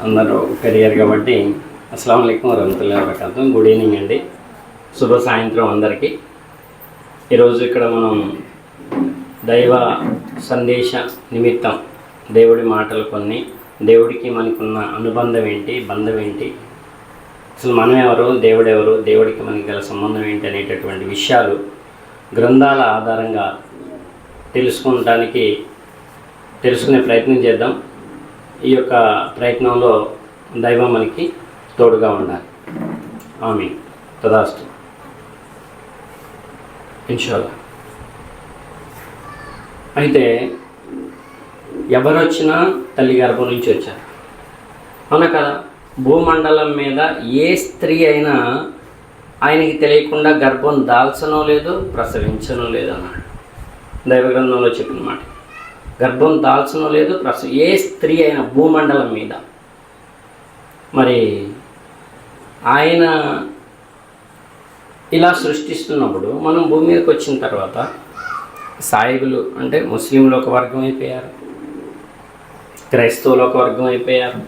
అందరూ కెరియర్ కాబట్టి అస్సలాము అలైకుం వరహ్మతుల్లాహి వబరకాతుహు. గుడ్ ఈవినింగ్ అండి, శుభ సాయంత్రం అందరికీ. ఈరోజు ఇక్కడ మనం దైవ సందేశ నిమిత్తం దేవుడి మాటలు కొన్ని, దేవుడికి మనకున్న అనుబంధం ఏంటి, బంధం ఏంటి, అసలు మనం ఎవరు, దేవుడు ఎవరు, దేవుడికి మనకి గల సంబంధం ఏంటి అనేటటువంటి విషయాలు గ్రంథాల ఆధారంగా తెలుసుకునే ప్రయత్నం చేద్దాం. ఈ యొక్క ప్రయత్నంలో దైవం మనకి తోడుగా ఉండాలి. ఆమీన్. తదాస్తు. ఇన్షాల్లా. అయితే ఎవరు వచ్చినా తల్లి గర్భం నుంచి వచ్చారు, అవునా కదా? భూమండలం మీద ఏ స్త్రీ అయినా ఆయనకి తెలియకుండా గర్భం దాల్చనో లేదు, ప్రసవించనో లేదు అన్నాడు దైవ గ్రంథంలో చెప్పిన మాట. గర్భం దాల్చనో లేదు, ఏ స్త్రీ అయినా భూమండలం మీద. మరి ఆయన ఇలా సృష్టిస్తున్నప్పుడు మనం భూమి మీదకి వచ్చిన తర్వాత సాయిబులు అంటే ముస్లింలు ఒక వర్గం అయిపోయారు, క్రైస్తవులు ఒక వర్గం అయిపోయారు,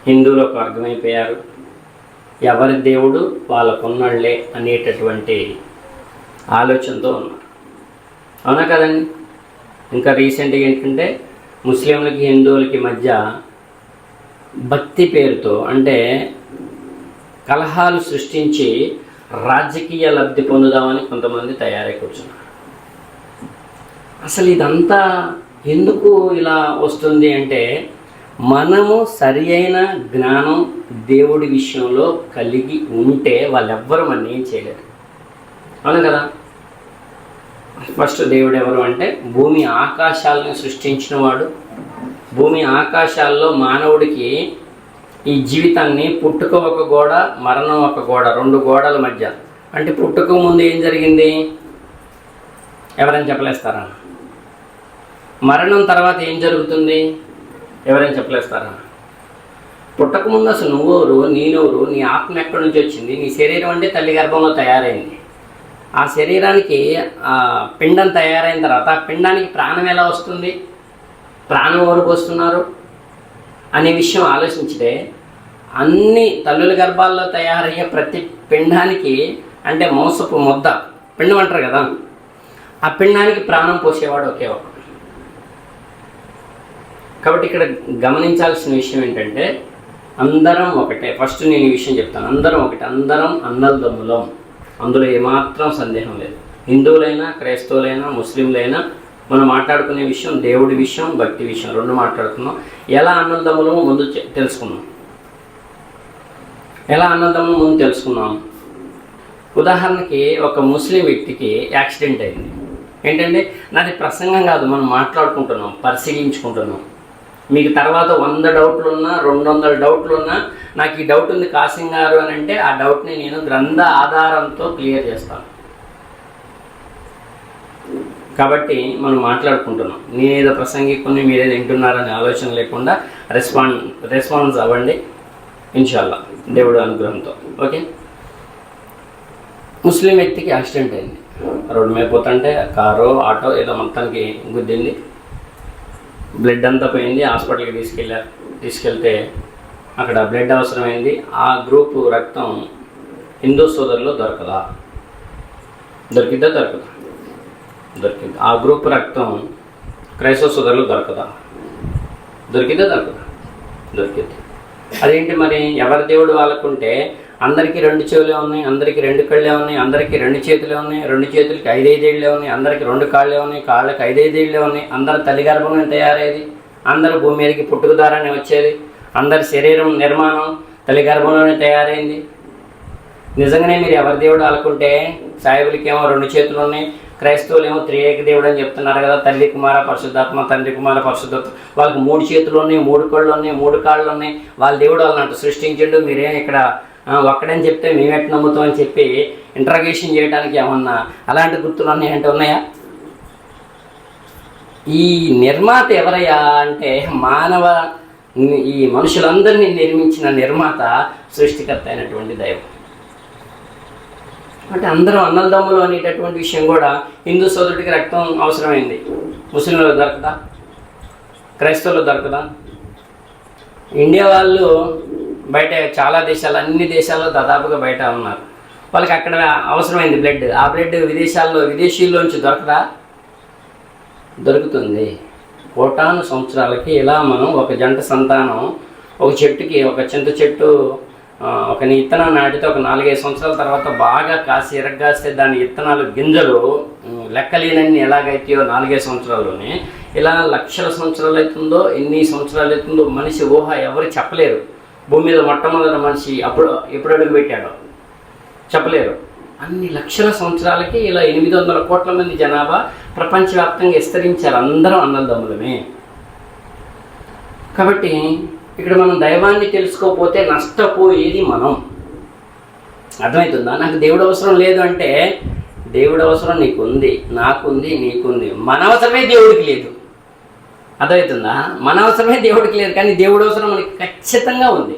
హిందువులు ఒక వర్గం అయిపోయారు. ఎవరి దేవుడు వాళ్ళకున్నాళ్లే అనేటటువంటి ఆలోచనతో ఉన్నారు, అవునా కదండి? ఇంకా రీసెంట్గా ఏంటంటే ముస్లింలకి హిందువులకి మధ్య భక్తి పేరుతో అంటే కలహాలు సృష్టించి రాజకీయ లబ్ధి పొందుదామని కొంతమంది తయారై కూర్చున్నారు. అసలు ఇదంతా ఎందుకు ఇలా వస్తుంది అంటే మనము సరి అయిన జ్ఞానం దేవుడి విషయంలో కలిగి ఉంటే వాళ్ళెవ్వరూ మన ఏం చేయలేరు, అవును కదా? ఫస్ట్ దేవుడు ఎవరు అంటే భూమి ఆకాశాలను సృష్టించిన వాడు. భూమి ఆకాశాల్లో మానవుడికి ఈ జీవితాన్ని పుట్టుక ఒక గోడ, మరణం ఒక గోడ, రెండు గోడల మధ్య. అంటే పుట్టుక ముందు ఏం జరిగింది ఎవరైనా చెప్పలేస్తారా? మరణం తర్వాత ఏం జరుగుతుంది ఎవరైనా చెప్పలేస్తారా? పుట్టక ముందు అసలు నువ్వెవరు, నేనెవరు, నీ ఆత్మ ఎక్కడి నుంచి వచ్చింది? నీ శరీరం అంటే తల్లి గర్భంలో తయారైంది. ఆ శరీరానికి పిండం తయారైన తర్వాత ఆ పిండానికి ప్రాణం ఎలా వస్తుంది, ప్రాణం వరకు వస్తున్నారు అనే విషయం ఆలోచించితే అన్ని తల్లుల గర్భాల్లో తయారయ్యే ప్రతి పిండానికి అంటే మోసపు ముద్ద పిండం అంటారు కదా, ఆ పిండానికి ప్రాణం పోసేవాడు ఒకే ఒకడు. కాబట్టి ఇక్కడ గమనించాల్సిన విషయం ఏంటంటే అందరం ఒకటే. ఫస్ట్ నేను ఈ విషయం చెప్తాను, అందరం ఒకటే, అందరం అన్నదమ్ములం, అందులో ఏమాత్రం సందేహం లేదు. హిందువులైనా, క్రైస్తవులైనా, ముస్లింలైనా మనం మాట్లాడుకునే విషయం దేవుడి విషయం, భక్తి విషయం రెండు మాట్లాడుకున్నాం. ఎలా అన్నదమ్ములము ముందు తెలుసుకున్నాం. ఉదాహరణకి ఒక ముస్లిం వ్యక్తికి యాక్సిడెంట్ అయింది. ఏంటంటే నాది ప్రసంగం కాదు, మనం మాట్లాడుకుంటున్నాం, పరిశీలించుకుంటున్నాం. మీకు తర్వాత 100 డౌట్లు ఉన్నా, 200 డౌట్లు ఉన్నా, నాకు ఈ డౌట్ ఉంది కాసిం గారు అని అంటే ఆ డౌట్ని నేను గ్రంథ ఆధారంతో క్లియర్ చేస్తాను. కాబట్టి మనం మాట్లాడుకుంటున్నాం. నేనేదో ప్రసంగికుని మీరేదో వింటున్నారనే ఆలోచన లేకుండా రెస్పాన్స్ అవ్వండి ఇన్షాల్లా దేవుడు అనుగ్రహంతో. ఓకే. ముస్లిం వ్యక్తికి యాక్సిడెంట్ అయింది, రోడ్డు మీద పోతుంటే కారో ఆటో ఏదో మొత్తానికి గుద్దింది, బ్లడ్ అంతా పోయింది. హాస్పిటల్కి తీసుకెళ్తే అక్కడ బ్లడ్ అవసరమైంది. ఆ గ్రూపు రక్తం హిందూ సోదరులు దొరికిద్దా? దొరికింది. ఆ గ్రూప్ రక్తం క్రైస్తవ సోదరులు దొరికిద్దా? దొరికింది. అదేంటి మరి? ఎవరి దేవుడు వాళ్ళకుంటే అందరికీ 2 చెవులే ఉన్నాయి, అందరికీ 2 కళ్ళే ఉన్నాయి, అందరికీ 2 చేతులే ఉన్నాయి, 2 చేతులకి 5 ఏళ్ళే ఉన్నాయి, అందరికీ 2 కాళ్ళే ఉన్నాయి, కాళ్ళకి 5 ఏళ్ళే ఉన్నాయి. అందరు తల్లి గర్భంలో తయారయ్యేది, అందరూ భూమి మీదకి పుట్టుక ద్వారానే వచ్చేది, అందరి శరీరం నిర్మాణం తల్లి గర్భంలోనే తయారైంది. నిజంగానే మీరు ఎవరి దేవుడు అనుకుంటే సాయిబులకి ఏమో 2 చేతులు ఉన్నాయి, క్రైస్తవులు ఏమో త్రియేక దేవుడు అని చెప్తున్నారు కదా, తల్లి కుమార పరిశుద్ధాత్మ, తండ్రి కుమార పరిశుద్ధాత్మ. వాళ్ళకి 3 చేతులు ఉన్నాయి, 3 కళ్ళు ఉన్నాయి, 3 కాళ్ళు ఉన్నాయి. వాళ్ళ దేవుడు వాళ్ళని సృష్టించండు, మీరేం ఇక్కడ ఒక్కడని చెప్తే మేమెట్ నమ్ముతాం అని చెప్పి ఇంట్రాగేషన్ చేయడానికి ఏమన్నా అలాంటి గుర్తులు ఉన్నాయా? ఈ నిర్మాత ఎవరయ్యా అంటే ఈ మనుషులందరినీ నిర్మించిన నిర్మాత, సృష్టికర్త అయినటువంటి దైవం. అంటే అందరూ అన్నదమ్ములు అనేటటువంటి విషయం కూడా హిందూ సోదరుడికి రక్తం అవసరమైంది, ముస్లింలకు దొరకదా? క్రైస్తవులకు దొరకదా? ఇండియా వాళ్ళు బయట చాలా దేశాలు, అన్ని దేశాల్లో దాదాపుగా బయట ఉన్నారు. వాళ్ళకి అక్కడ అవసరమైంది బ్లడ్. ఆ బ్లడ్ విదేశీల్లోంచి దొరకదా? దొరుకుతుంది. కోటాను సంవత్సరాలకి ఇలా మనం ఒక జంట సంతానం ఒక చెట్టుకి, ఒక చింత చెట్టు ఒక విత్తనం నాటితే ఒక 4-5 సంవత్సరాల తర్వాత బాగా కాసి ఎరగాస్తే దాని విత్తనాలు గింజలు లెక్కలేనన్ని ఎలాగైతాయో 4-5 సంవత్సరాల్లోనే, ఇలా లక్షల సంవత్సరాలు అవుతుందో, ఎన్ని సంవత్సరాలు అవుతుందో మనిషి ఊహ ఎవరు చెప్పలేరు. భూమి మీద మొట్టమొదటి మనిషి ఎప్పుడు అడుగు పెట్టాడో చెప్పలేరు. అన్ని లక్షల సంవత్సరాలకి ఇలా 800 కోట్ల మంది జనాభా ప్రపంచవ్యాప్తంగా విస్తరించారు. అందరం అన్నదమ్ములమే. కాబట్టి ఇక్కడ మనం దైవాన్ని తెలుసుకోకపోతే నష్టపోయేది మనం. అర్థమవుతుందా? నాకు దేవుడు అవసరం లేదు అంటే, దేవుడు అవసరం నీకుంది, నాకుంది, నీకుంది. మన అవసరమే దేవుడికి లేదు. అర్థమవుతుందా? మన అవసరమే దేవుడికి లేదు, కానీ దేవుడు అవసరం మనకి ఖచ్చితంగా ఉంది.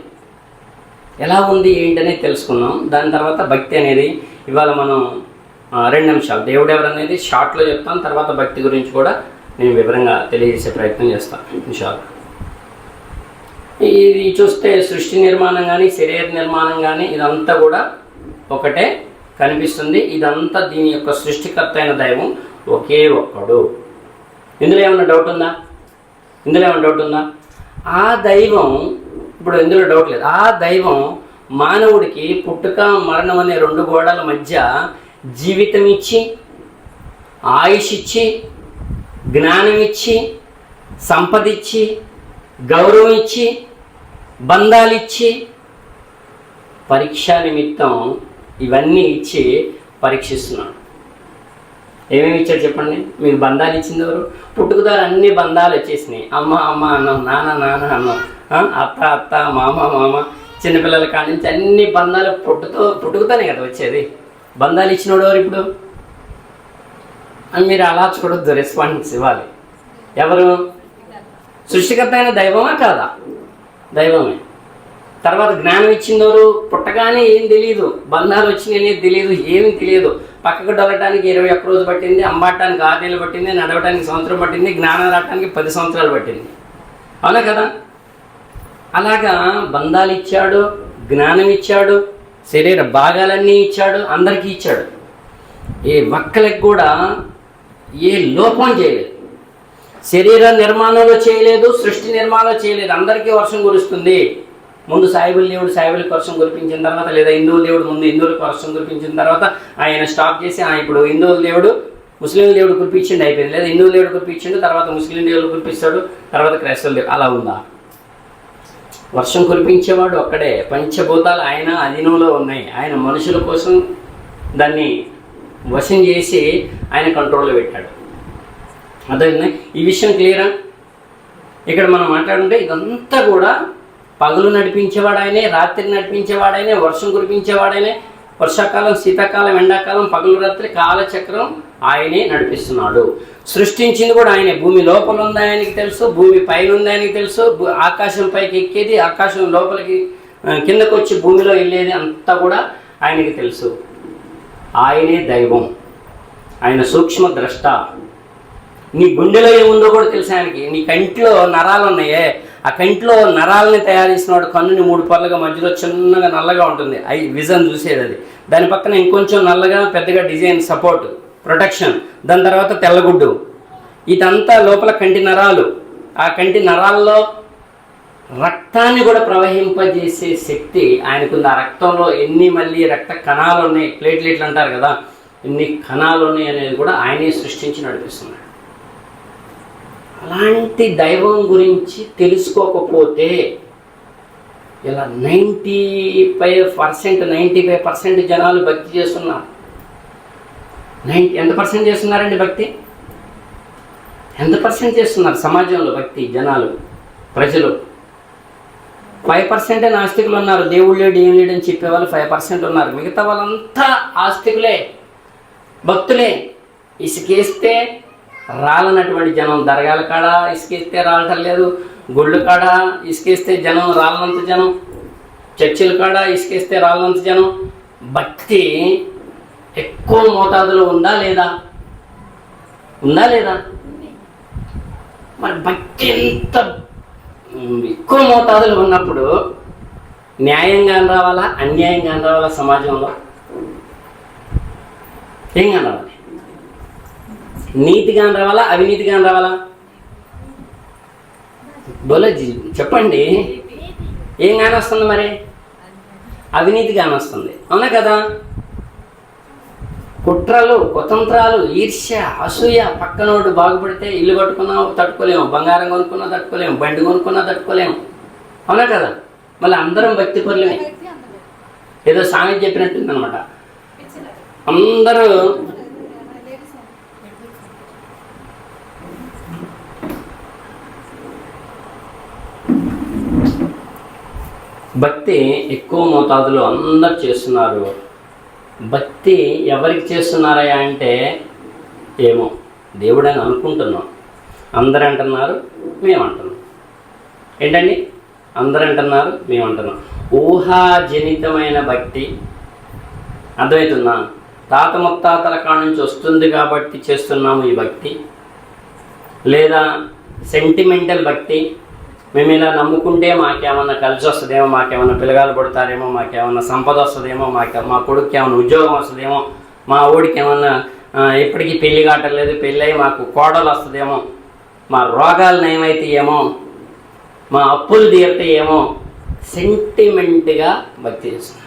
ఎలా ఉంది ఏంటనేది తెలుసుకున్నాం. దాని తర్వాత భక్తి అనేది ఇవాళ మనం 2 నిమిషాలు దేవుడు ఎవరనేది షార్ట్లో చెప్తాను. తర్వాత భక్తి గురించి కూడా నేను వివరంగా తెలియజేసే ప్రయత్నం చేస్తాను నిమిషాలు. ఇది చూస్తే సృష్టి నిర్మాణం కానీ, శరీర నిర్మాణం కానీ ఇదంతా కూడా ఒకటే కనిపిస్తుంది. ఇదంతా దీని యొక్క సృష్టికర్త అయిన దైవం ఒకే ఒక్కడు. ఇందులో ఏమన్నా డౌట్ ఉందా? ఆ దైవం, ఇప్పుడు ఇందులో డౌట్ లేదు, ఆ దైవం మానవుడికి పుట్టుక మరణం అనే 2 గోడల మధ్య జీవితం ఇచ్చి, ఆయుష్ ఇచ్చి, జ్ఞానం ఇచ్చి, సంపద ఇచ్చి, గౌరవం ఇచ్చి, బంధాలు ఇచ్చి, పరీక్షా నిమిత్తం ఇవన్నీ ఇచ్చి పరీక్షిస్తున్నాడు. ఏమేమి ఇచ్చాడు చెప్పండి? మీకు బంధాలు ఇచ్చింది ఎవరు? పుట్టుక ద్వారా అన్ని బంధాలు వచ్చేసినాయి. అమ్మ అమ్మ అన్నాం, నాన్న నాన్న అన్నాం, అత్త అత్త, మామ మామ, చిన్నపిల్లల కాడి నుంచి అన్ని బంధాలు పుట్టుకతోనే కదా వచ్చేది. బంధాలు ఇచ్చినోడు ఎవరు ఇప్పుడు? అని మీరు అలా చూడొద్దు, రెస్పాన్స్ ఇవ్వాలి. ఎవరు? సృష్టికర్త అయిన దైవమా కాదా? దైవమే. తర్వాత జ్ఞానం ఇచ్చిందోరు? పుట్టగానే ఏం తెలియదు, బంధాలు వచ్చినాయి అనేది తెలియదు, ఏమీ తెలియదు. పక్కకు డొలటానికి 21 రోజు పట్టింది, అమ్మాటానికి 6 నెలలు పట్టింది, నడవటానికి సంవత్సరం పట్టింది, జ్ఞానం రావడానికి 10 సంవత్సరాలు పట్టింది. అవునా కదా? అలాగా బంధాలు ఇచ్చాడు, జ్ఞానం ఇచ్చాడు, శరీర భాగాలన్నీ ఇచ్చాడు, అందరికీ ఇచ్చాడు. ఏ ఒక్కరికి కూడా ఏ లోపం చేయలేదు. శరీర నిర్మాణంలో చేయలేదు, సృష్టి నిర్మాణంలో చేయలేదు. అందరికీ వర్షం కురుస్తుంది. ముందు సాయిబుల్ దేవుడు సాయిబులకి వర్షం కురిపించిన తర్వాత, లేదా హిందువుల దేవుడు ముందు హిందువులకు వర్షం కురిపించిన తర్వాత ఆయన స్టాప్ చేసి ఇప్పుడు హిందువుల దేవుడు ముస్లింల దేవుడు కురిపించిండు, అయిపోయింది. లేదా హిందువుల దేవుడు కురిపించిండు, తర్వాత ముస్లిం దేవుడు కురిపిస్తాడు, తర్వాత క్రైస్తవుల దేవుడు. అలా ఉందా? వర్షం కురిపించేవాడు ఒక్కడే. పంచభూతాలు ఆయన అధీనంలో ఉన్నాయి. ఆయన మనుషుల కోసం దాన్ని వశం చేసి ఆయన కంట్రోల్లో పెట్టాడు. అదే ఈ విషయం క్లియరా? ఇక్కడ మనం మాట్లాడుకుంటే ఇదంతా కూడా పగలు నడిపించేవాడు ఆయనే, రాత్రి నడిపించేవాడు ఆయనే, వర్షం కురిపించేవాడైనే, వర్షాకాలం, శీతాకాలం, ఎండాకాలం, పగలు రాత్రి కాలచక్రం ఆయనే నడిపిస్తున్నాడు. సృష్టించింది కూడా ఆయనే. భూమి లోపల ఉంది ఆయనకి తెలుసు, భూమి పైన ఉంది ఆయనకి తెలుసు, ఆకాశం పైకి ఎక్కేది, ఆకాశం లోపలికి కిందకు వచ్చి భూమిలో వెళ్ళేది అంతా కూడా ఆయనకి తెలుసు. ఆయనే దైవం, ఆయన సూక్ష్మ ద్రష్ట. నీ గుండెలో ఏముందో కూడా తెలుసు ఆయనకి. నీ కంటిలో నరాలు ఉన్నాయే, ఆ కంటిలో నరాలని తయారు చేసినవాడు. కన్నుని 3 పొరలుగా మధ్యలో చిన్నగా నల్లగా ఉంటుంది, విజన్ చూసేది అది. దాని పక్కన ఇంకొంచెం నల్లగా పెద్దగా డిజైన్ సపోర్ట్ ప్రొటెక్షన్, దాని తర్వాత తెల్లగుడ్డు. ఇదంతా లోపల కంటి నరాలు. ఆ కంటి నరాల్లో రక్తాన్ని కూడా ప్రవహింపజేసే శక్తి ఆయనకుంది. ఆ రక్తంలో ఎన్ని మళ్ళీ రక్త కణాలు ఉన్నాయి, ప్లేట్లెట్లు అంటారు కదా, ఎన్ని కణాలు ఉన్నాయి అనేది కూడా ఆయనే సృష్టించి నడిపిస్తున్నాడు. అలాంటి దైవం గురించి తెలుసుకోకపోతే ఇలా 95% జనాలు భక్తి చేస్తున్నారు. ఎంత పర్సెంట్ చేస్తున్నారండి భక్తి? ఎంత పర్సెంట్ చేస్తున్నారు సమాజంలో భక్తి? జనాలు, ప్రజలు 5% నాస్తికులు ఉన్నారు. దేవుడు లేడు, ఏం లేడు అని చెప్పేవాళ్ళు 5% ఉన్నారు. మిగతా వాళ్ళంతా ఆస్తికులే, భక్తులే. ఇసుకేస్తే రాలనటువంటి జనం. దర్గాల కాడ ఇసుకేస్తే రాలటం లేదు, గుళ్ళు కాడ ఇసుకేస్తే జనం రాలనంత జనం, చర్చిల కాడ ఇసుకేస్తే రాలనంత జనం. భక్తి ఎక్కువ మోతాదులో ఉందా లేదా? మరి భక్తి ఎంత ఎక్కువ మోతాదులు ఉన్నప్పుడు న్యాయంగా రావాలా, అన్యాయంగా రావాలా? సమాజంలో ఏం రావాలి? నీతిగా రావాలా, అవినీతిగా రావాలా? బోలజీ చెప్పండి. ఏం కానొస్తుంది మరి? అవినీతి కానొస్తుంది, అవునా కదా? కుట్రలు, కుతంత్రాలు, ఈర్ష్య, అసూయ, పక్కనోడు బాగుపడితే ఇల్లు కట్టుకున్నా తట్టుకోలేము, బంగారం కొనుక్కున్నా తట్టుకోలేము, బండి కొనుక్కున్నా తట్టుకోలేము, అవునా కదా? మళ్ళీ అందరం భక్తి పరులమే. ఏదో సామెత చెప్పినట్టుంది అనమాట. అందరూ భక్తి ఎక్కువ మోతాదులో అందరు చేస్తున్నారు. భక్తి ఎవరికి చేస్తున్నారయ్యా అంటే ఏమో దేవుడు అని అనుకుంటున్నాం. అందరూ అంటున్నారు, మేము అంటున్నాం. ఏంటండి? అందరూ అంటున్నారు, మేము అంటున్నాం. ఊహాజనితమైన భక్తి, అర్థమవుతుందా? తాత ముత్తాతల కాడ నుంచి వస్తుంది కాబట్టి చేస్తున్నాము ఈ భక్తి. లేదా సెంటిమెంటల్ భక్తి, మేము ఇలా నమ్ముకుంటే మాకేమన్నా కలిసి వస్తుందేమో, మాకేమన్నా పిల్లగాలు పడతారేమో, మాకేమన్నా సంపద వస్తుందేమో, మా కొడుకు ఏమన్నా ఉద్యోగం వస్తుందేమో, మా ఊడికి ఏమన్నా ఎప్పటికీ పెళ్లి కావట్లేదు, పెళ్ళి మాకు కోడలు వస్తుందేమో, మా రోగాలు నయమైతాయేమో, మా అప్పులు తీరుతాయేమో, సెంటిమెంట్గా భక్తి చేస్తున్నాం.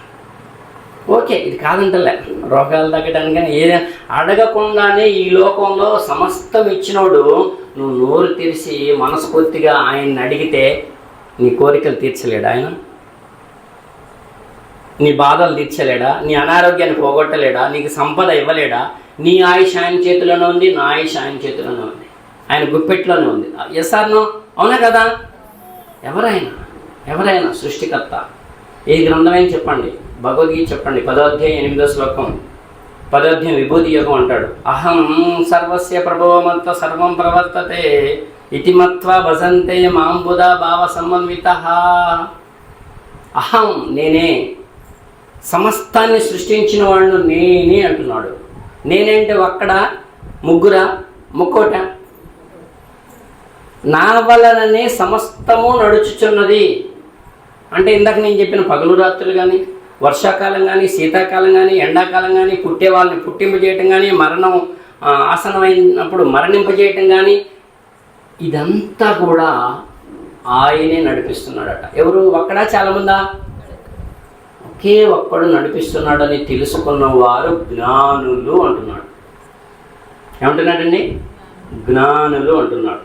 ఓకే, ఇది కాదంటలే, రోగాలు తగ్గడానికి. కానీ ఏదైనా అడగకుండానే ఈ లోకంలో సమస్తం ఇచ్చినోడు నువ్వు నోరు తెరిచి మనస్ఫూర్తిగా ఆయన్ని అడిగితే నీ కోరికలు తీర్చలేడా ఆయన? నీ బాధలు తీర్చలేడా? నీ అనారోగ్యాన్ని పోగొట్టలేడా? నీకు సంపద ఇవ్వలేడా? నీ ఆయుష్ ఆయన చేతిలోనే ఉంది, నా ఆయుష్ ఆయన చేతిలోనే ఉంది, ఆయన గుప్పెట్లోనే ఉంది. Yes or no? అవునా కదా? ఎవరైనా సృష్టికర్త. ఏ గ్రంథమైనా చెప్పండి, భగవద్గీత చెప్పండి, 10వ అధ్యాయం 8వ శ్లోకం, 10వ అధ్యాయం విభూతి యోగం అంటాడు. అహం సర్వస్య ప్రభవమంత సర్వం ప్రవర్తతే ఇతి మత్వా భజంతే మాం బుధా భావ సమన్వితః. అహం, నేనే, సమస్తాన్ని సృష్టించిన వాడు నేనే అంటున్నాడు. నేనేంటే ఒక్కడ, ముగ్గురా, ముక్కోట? నా వలననే సమస్తము నడుచుచున్నది. అంటే ఇందాక నేను చెప్పిన పగలు రాత్రులు కానీ, వర్షాకాలం కానీ, శీతాకాలం కానీ, ఎండాకాలం కానీ, పుట్టే వాళ్ళని పుట్టింపజేయటం కానీ, మరణం ఆసనమైనప్పుడు మరణింపజేయటం కానీ, ఇదంతా కూడా ఆయనే నడిపిస్తున్నాడట. ఎవరు? ఒక్కడా, చాలామందా? ఒకే ఒక్కడు నడిపిస్తున్నాడని తెలుసుకున్న వారు జ్ఞానులు అంటున్నాడు. ఏమంటున్నాడండి? జ్ఞానులు అంటున్నాడు.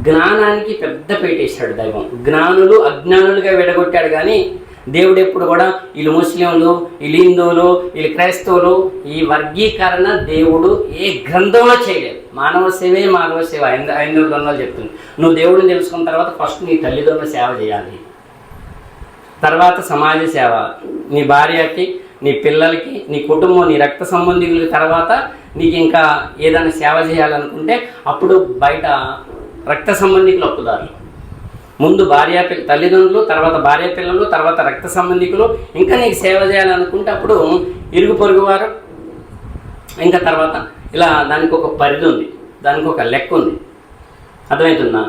జ్ఞానానికి పెద్ద పెట్టేశాడు దైవం. జ్ఞానులు అజ్ఞానులుగా విడగొట్టాడు. కానీ దేవుడు ఎప్పుడు కూడా వీళ్ళు ముస్లింలు, వీళ్ళు హిందువులు, వీళ్ళు క్రైస్తవులు, ఈ వర్గీకరణ దేవుడు ఏ గ్రంథంలో చేయలేదు. మానవ సేవే మానవ సేవ. 5 గ్రంథాలు చెప్తుంది. నువ్వు దేవుడిని తెలుసుకున్న తర్వాత ఫస్ట్ నీ తల్లిదండ్రుల సేవ చేయాలి, తర్వాత సమాజ సేవ, నీ భార్యకి, నీ పిల్లలకి, నీ కుటుంబం, నీ రక్త సంబంధికులకి, తర్వాత నీకు ఇంకా ఏదైనా సేవ చేయాలనుకుంటే అప్పుడు బయట రక్త సంబంధికులు ఒప్పుదారులు. ముందు తల్లిదండ్రులు, తర్వాత భార్య పిల్లలు, తర్వాత రక్త సంబంధికులు, ఇంకా నీకు సేవ చేయాలనుకుంటే అప్పుడు ఇరుగు పొరుగు వారు, ఇంకా తర్వాత ఇలా దానికి ఒక పరిధి ఉంది, దానికి ఒక లెక్క ఉంది. అర్థమవుతుందా?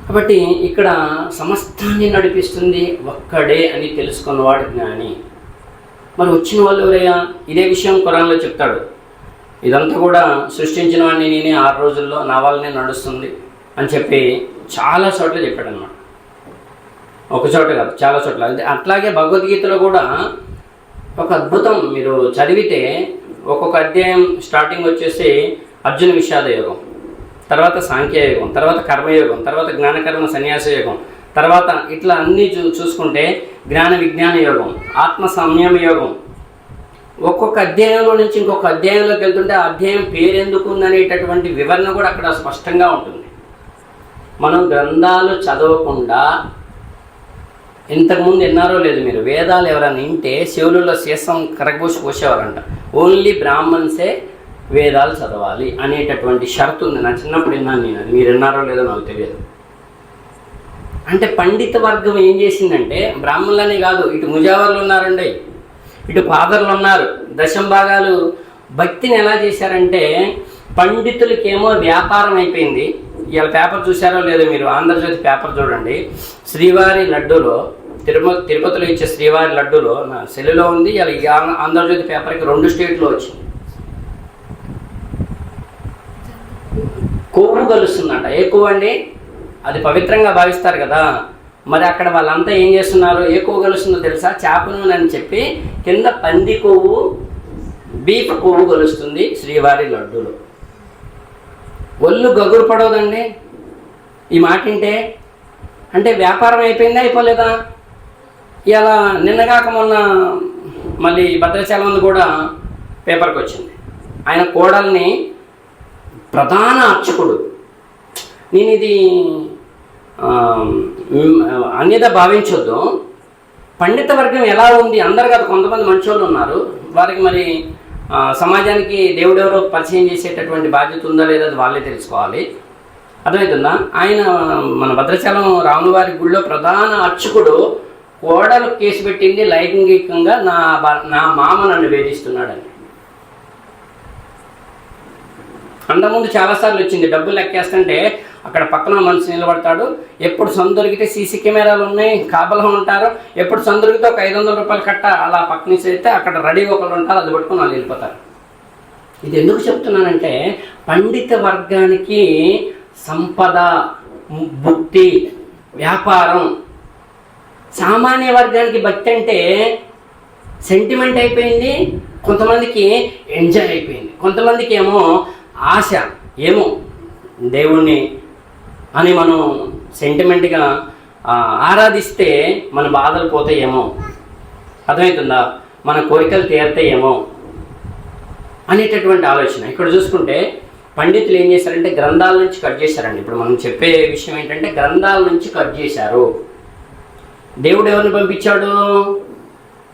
కాబట్టి ఇక్కడ సమస్తాన్ని నడిపిస్తుంది ఒక్కడే అని తెలుసుకున్నవాడు జ్ఞాని. మరి వచ్చిన వాళ్ళు ఎవరయ్యా? ఇదే విషయం ఖురాన్లో చెప్తాడు. ఇదంతా కూడా సృష్టించిన వాడిని నేనే, 6 రోజుల్లో నా వల్లనే నడుస్తుంది అని చెప్పి చాలా చోట్ల చెప్పాడు అన్నమాట. ఒక చోట కాదు, చాలా చోట్ల. అట్లాగే భగవద్గీతలో కూడా ఒక అద్భుతం మీరు చదివితే, ఒక్కొక్క అధ్యాయం స్టార్టింగ్ వచ్చేసి అర్జున విషాద యోగం, తర్వాత సాంఖ్యయోగం, తర్వాత కర్మయోగం, తర్వాత జ్ఞానకర్మ సన్యాస యోగం, తర్వాత ఇట్లా అన్నీ చూసుకుంటే జ్ఞాన విజ్ఞాన యోగం, ఆత్మ సంయమ యోగం. ఒక్కొక్క అధ్యాయంలో నుంచి ఇంకొక అధ్యాయంలోకి వెళ్తుంటే ఆ అధ్యాయం పేరెందుకు ఉందనేటటువంటి వివరణ కూడా అక్కడ స్పష్టంగా ఉంటుంది. మనం గ్రంథాలు చదవకుండా, ఇంతకుముందు విన్నారో లేదు మీరు, వేదాలు ఎవరైనా వింటే శివులలో శేషం కరగబోసి పోసేవారంట. ఓన్లీ బ్రాహ్మణ్సే వేదాలు చదవాలి అనేటటువంటి షరతు ఉంది. నా చిన్నప్పుడు విన్నాను నేను, అది మీరు విన్నారో లేదో నాకు తెలియదు. అంటే పండిత వర్గం ఏం చేసిందంటే, బ్రాహ్మణులనే కాదు, ఇటు ముజావర్లు ఉన్నారండి, ఇటు ఫాదర్లు ఉన్నారు, దశంభాగాలు భక్తిని ఎలా చేశారంటే, పండితులకేమో వ్యాపారం అయిపోయింది, ఇవాళ పేపర్ చూసారో లేదో మీరు, ఆంధ్రజ్యోతి పేపర్ చూడండి. శ్రీవారి లడ్డూలో, తిరుపతిలో ఇచ్చే శ్రీవారి లడ్డూలో నా సెల్లులో ఉంది. ఇలా ఆంధ్రజ్యోతి పేపర్కి 2 స్టేట్లో వచ్చింది. కొవ్వు కలుస్తుందంట. ఏ కొవ్వు అండి? అది పవిత్రంగా భావిస్తారు కదా. మరి అక్కడ వాళ్ళంతా ఏం చేస్తున్నారు? ఏ కొవ్వు కలుస్తుందో తెలుసా? చేప నూనె అని చెప్పి కింద పంది కొవ్వు, బీఫ్ కొవ్వు కలుస్తుంది శ్రీవారి లడ్డూలో. ఒళ్ళు గగురు పడవదండి ఈ మాట వింటే. అంటే వ్యాపారం అయిపోయిందా, అయిపోలేదా? ఇలా నిన్నగాక మొన్న మళ్ళీ భద్రాచలం కూడా పేపర్కి వచ్చింది. ఆయన కోడల్ని ప్రధాన అర్చకుడు, నేను ఇది అన్యదా భావించొద్దు, పండిత వర్గం ఎలా ఉంది అందరు కదా, కొంతమంది మంచోళ్ళు ఉన్నారు, వారికి మరి సమాజానికి దేవుడెవరో పరిచయం చేసేటటువంటి బాధ్యత ఉందా లేదా అది వాళ్ళే తెలుసుకోవాలి. అర్థమవుతుందా? ఆయన మన భద్రాచలం రాములవారి గుళ్ళో ప్రధాన అర్చకుడు కోడలు కేసు పెట్టింది లైంగికంగా, నా మామ నన్ను వేధిస్తున్నాడని. అంతకుముందు చాలాసార్లు వచ్చింది. డబ్బులు లెక్కేస్తుంటే అక్కడ పక్కన మనిషి నిలబడతాడు. ఎప్పుడు సొంత దొరికితే సీసీ కెమెరాలు ఉన్నాయి, కాపలా ఉంటారు. ఎప్పుడు సొంత దొరికితే ఒక 500 రూపాయలు కట్ట అలా పక్క నుంచి అయితే అక్కడ రెడీగా ఒకళ్ళు ఉంటారు, అది పట్టుకుని వాళ్ళు వెళ్ళిపోతారు. ఇది ఎందుకు చెప్తున్నానంటే, పండిత వర్గానికి సంపద, భక్తి, వ్యాపారం, సామాన్య వర్గానికి భక్తి అంటే సెంటిమెంట్ అయిపోయింది, కొంతమందికి ఎంజాయ్ అయిపోయింది, కొంతమందికి ఏమో ఆశ, ఏమో దేవుణ్ణి అని మనం సెంటిమెంట్గా ఆరాధిస్తే మన బాధలు పోతాయేమో, అర్థమవుతుందా, మన కోరికలు తీరతాయేమో అనేటటువంటి ఆలోచన. ఇక్కడ చూసుకుంటే పండితులు ఏం చేశారంటే గ్రంథాల నుంచి కట్ చేశారండి. ఇప్పుడు మనం చెప్పే విషయం ఏంటంటే గ్రంథాల నుంచి కట్ చేశారు. దేవుడు ఎవరిని పంపించాడు?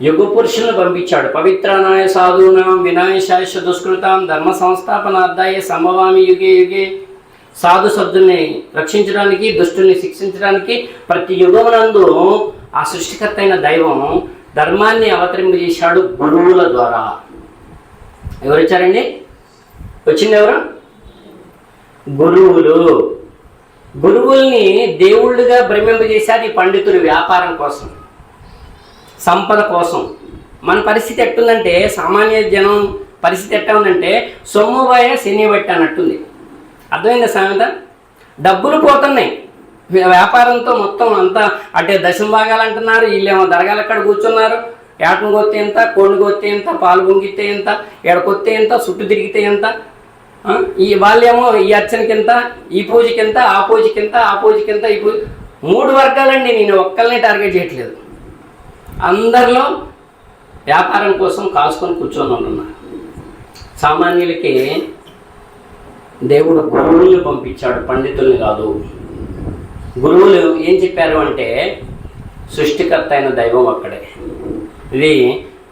యుగ పురుషులను పంపించాడు. పవిత్రానాయ సాధూనాం వినాయశాయ దుష్కృతాం ధర్మ సంస్థాపనార్థాయ సంభవామి యుగే యుగే. సాధు సద్దుల్ని రక్షించడానికి, దుష్టుల్ని శిక్షించడానికి ప్రతి యుగమునందు ఆ సృష్టికర్త అయిన దైవం ధర్మాన్ని అవతరింపజేశాడు గురువుల ద్వారా. ఎవరు వచ్చారండి? వచ్చింది ఎవరు? గురువులు. గురువుల్ని దేవుళ్ళుగా భ్రమింపజేశారు ఈ పండితులు వ్యాపారం కోసం, సంపద కోసం. మన పరిస్థితి ఎట్టుందంటే, సామాన్య జనం పరిస్థితి ఎట్టా ఉందంటే సొమ్ము పోయే శని బట్టి అన్నట్టుంది. అర్థమైందా సామెత? డబ్బులు పోతున్నాయి వ్యాపారంతో, మొత్తం అంతా అంటే దశమ భాగాలు అంటున్నారు. వీళ్ళేమో దరగాలు అక్కడ కూర్చున్నారు. ఏటను కొత్తే ఎంత, కోడిని కొత్తే ఎంత, పాలు పొంగితే ఎంత, ఎడకొత్తే ఎంత, చుట్టూ తిరిగితే ఎంత, ఈ వాళ్ళేమో ఈ అర్చనకి ఎంత, ఈ పూజకి ఎంత, ఆ పూజకి ఎంత, ఆ పూజకి ఎంత, ఈ పూజ. 3 వర్గాలండి. నేను ఒక్కరిని టార్గెట్ చేయట్లేదు. అందరిలో వ్యాపారం కోసం కాసుకొని కూర్చొని ఉన్నారు. సామాన్యులకి దేవుడు గురువుల్ని పంపించాడు, పండితుల్ని కాదు. గురువులు ఏం చెప్పారు అంటే సృష్టికర్త అయిన దైవం అక్కడే. ఇది